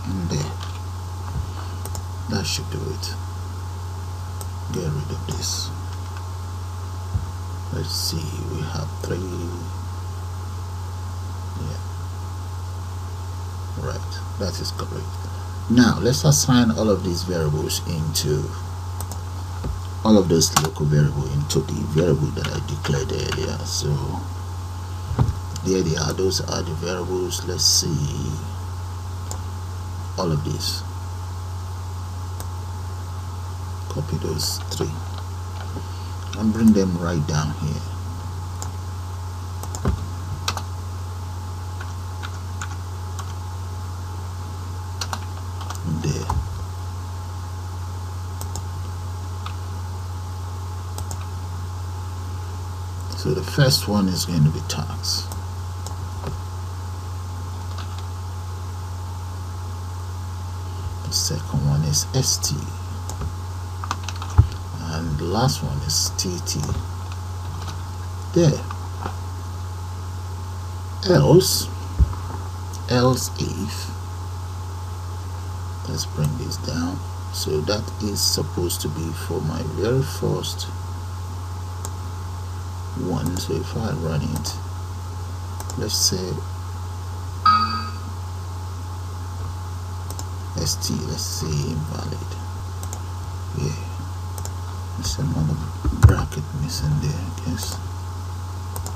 And there. That should do it. Get rid of this. Let's see, we have 3. Yeah. Right, that is correct. Now let's assign all of these variables into all of those local variable into the variable that I declared earlier. So there they are, those are the variables. Let's see, all of these, copy those 3 and bring them right down here. There. So the first one is going to be tax. The second one is ST. And the last one is TT. There. Else if, let's bring this down. So that is supposed to be for my very first one. So if I run it, let's say ST, let's say invalid. Yeah, there's another bracket missing there, I guess.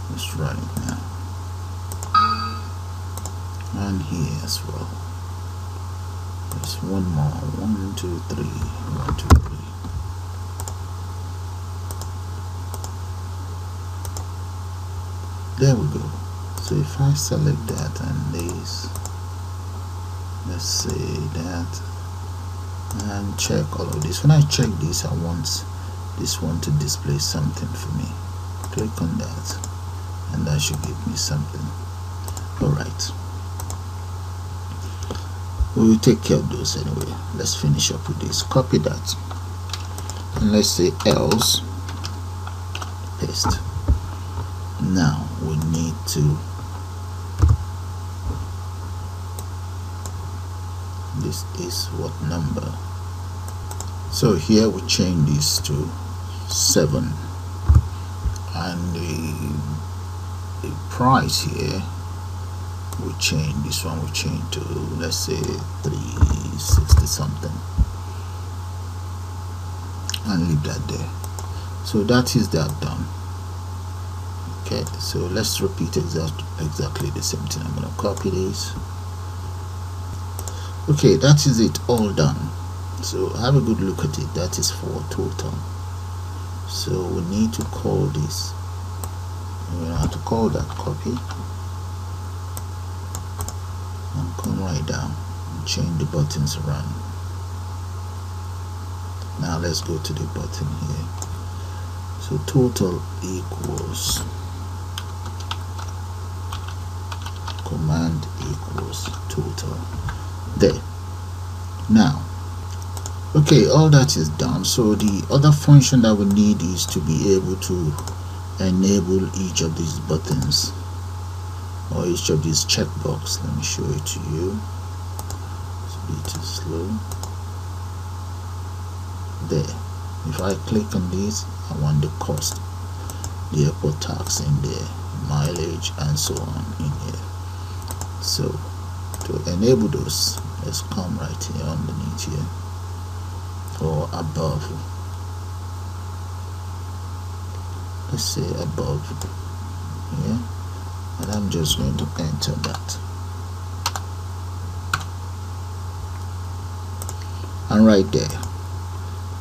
Let's run it now. And here as well. There's one more. 1, 2, 3. 1, 2, 3. There we go. So if I select that and this, let's say that, and check all of this. When I check this, I want this one to display something for me. Click on that, and that should give me something. Alright. We will take care of those anyway. Let's finish up with this. Copy that, and let's say else, paste. Now we need to, this is what number. So here we change this to 7, and the price here we change, this one we change to, let's say 360 something, and leave that there. So that is that done. Okay, so let's repeat exactly the same thing. I'm going to copy this. Okay, that is it, all done. So have a good look at it. That is for total. So we need to call this, we're going to have to call that copy and come right down and change the buttons around. Now let's go to the button here. So total equals command equals total. There. Now, okay, all that is done. So the other function that we need is to be able to enable each of these buttons or each of these checkbox. Let me show it to you. It's a bit too slow. There. If I click on this, I want the cost, the airport tax in there, mileage, and so on in here. So to enable those, let's come right here underneath here or above. Let's say above here, and I'm just going to enter that. And right there.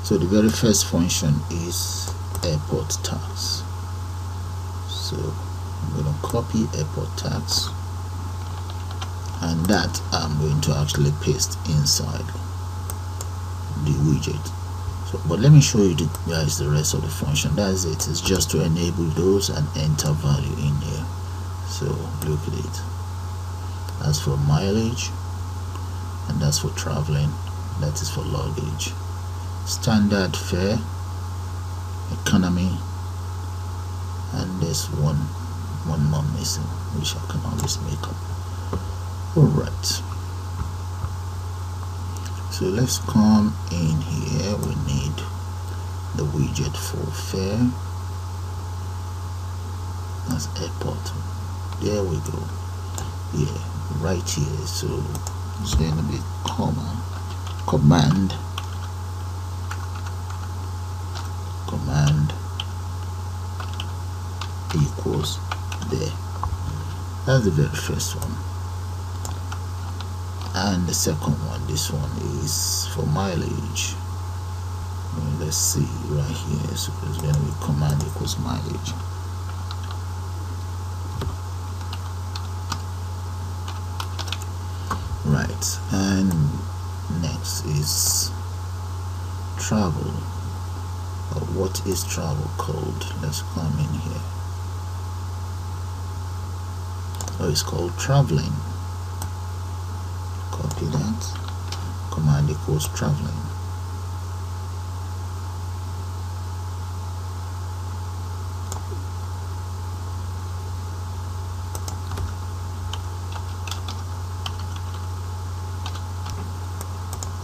So the very first function is airport tax. So I'm going to copy airport tax, and that I'm going to actually paste inside the widget. So, but let me show you guys the rest of the function. That's it. It's just to enable those and enter value in here. So look at it. That's for mileage, and that's for traveling. That is for luggage. Standard fare, economy, and there's one more missing, which I can always make up. Alright, so let's come in here. We need the widget for fare. That's airport. There we go. Yeah, right here. So it's going to be command equals there. That's the very first one. And the second one, this one is for mileage. Let's see right here. So it's going to be command equals mileage. Right, and next is travel. What is travel called? Let's come in here. Oh, it's called traveling. Copy that. Command equals traveling.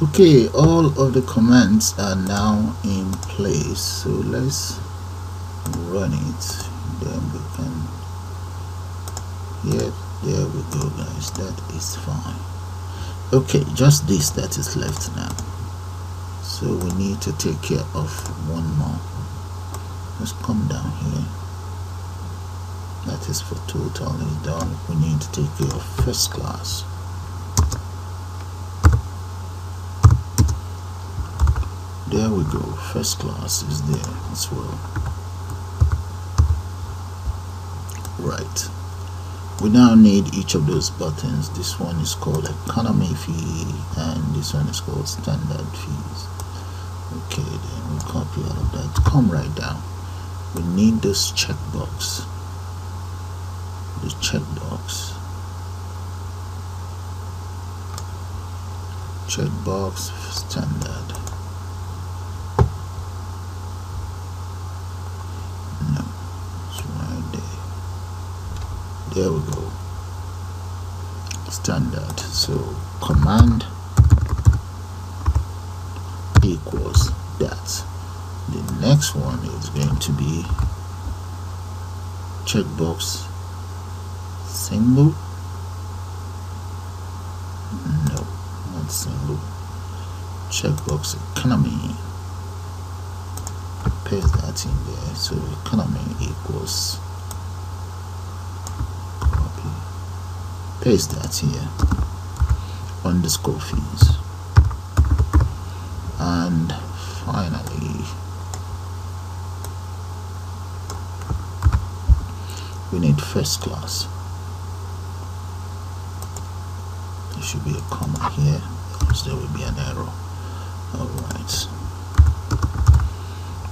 Okay, all of the commands are now in place, so let's run it. Then we can, yeah, there we go guys, that is fine. Okay, just this that is left now, so we need to take care of one more. Let's come down here. That is for total is done. We need to take care of first class. There we go, first class is there as well. Right, we now need each of those buttons. This one is called economy fee, and this one is called standard fees. Okay, then we copy all of that, come right down. We need this checkbox, checkbox standard. There we go, standard. So command equals that. The next one is going to be checkbox single. No, not single. Checkbox economy. Paste that in there. So economy equals, paste that here, underscore fees. And finally we need first class. There should be a comma here, else there will be an error. Alright,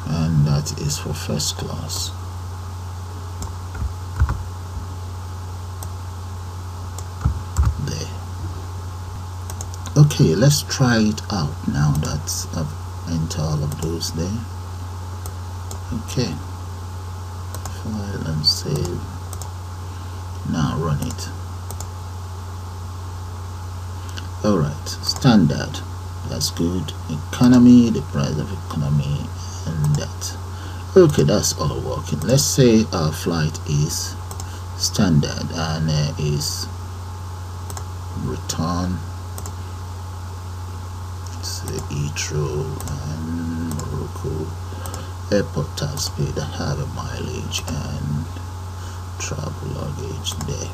and that is for first class. Okay, let's try it out now that I've entered all of those there. Okay, file and save. Now run it. Alright, standard, that's good. Economy, the price of economy, and that. Okay, that's all working. Let's say our flight is standard and is return, say Heathrow and Morocco airport tax paid. I have a mileage and travel luggage there,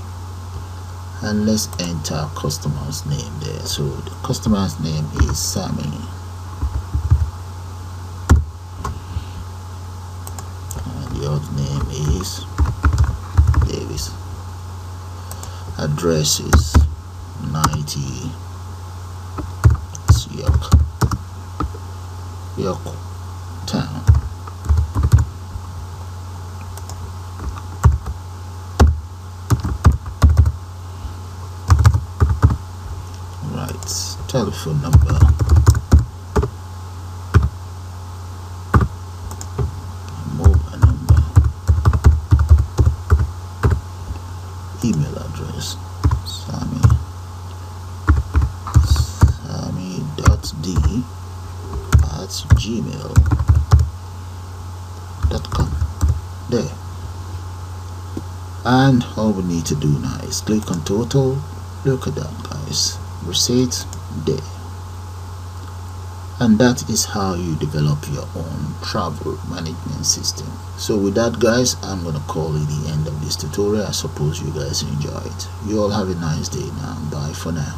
and let's enter our customer's name there. So the customer's name is Sammy, and the other name is Davis. Address is 90 York Town. Right, telephone number, mobile number, email address, sammy.d@gmail.com. There. And all we need to do now is click on total. Look at that, guys. Receipt there. And that is how you develop your own travel management system. So with that, guys, I'm gonna call it the end of this tutorial. I suppose you guys enjoy it. You all have a nice day now. Bye for now.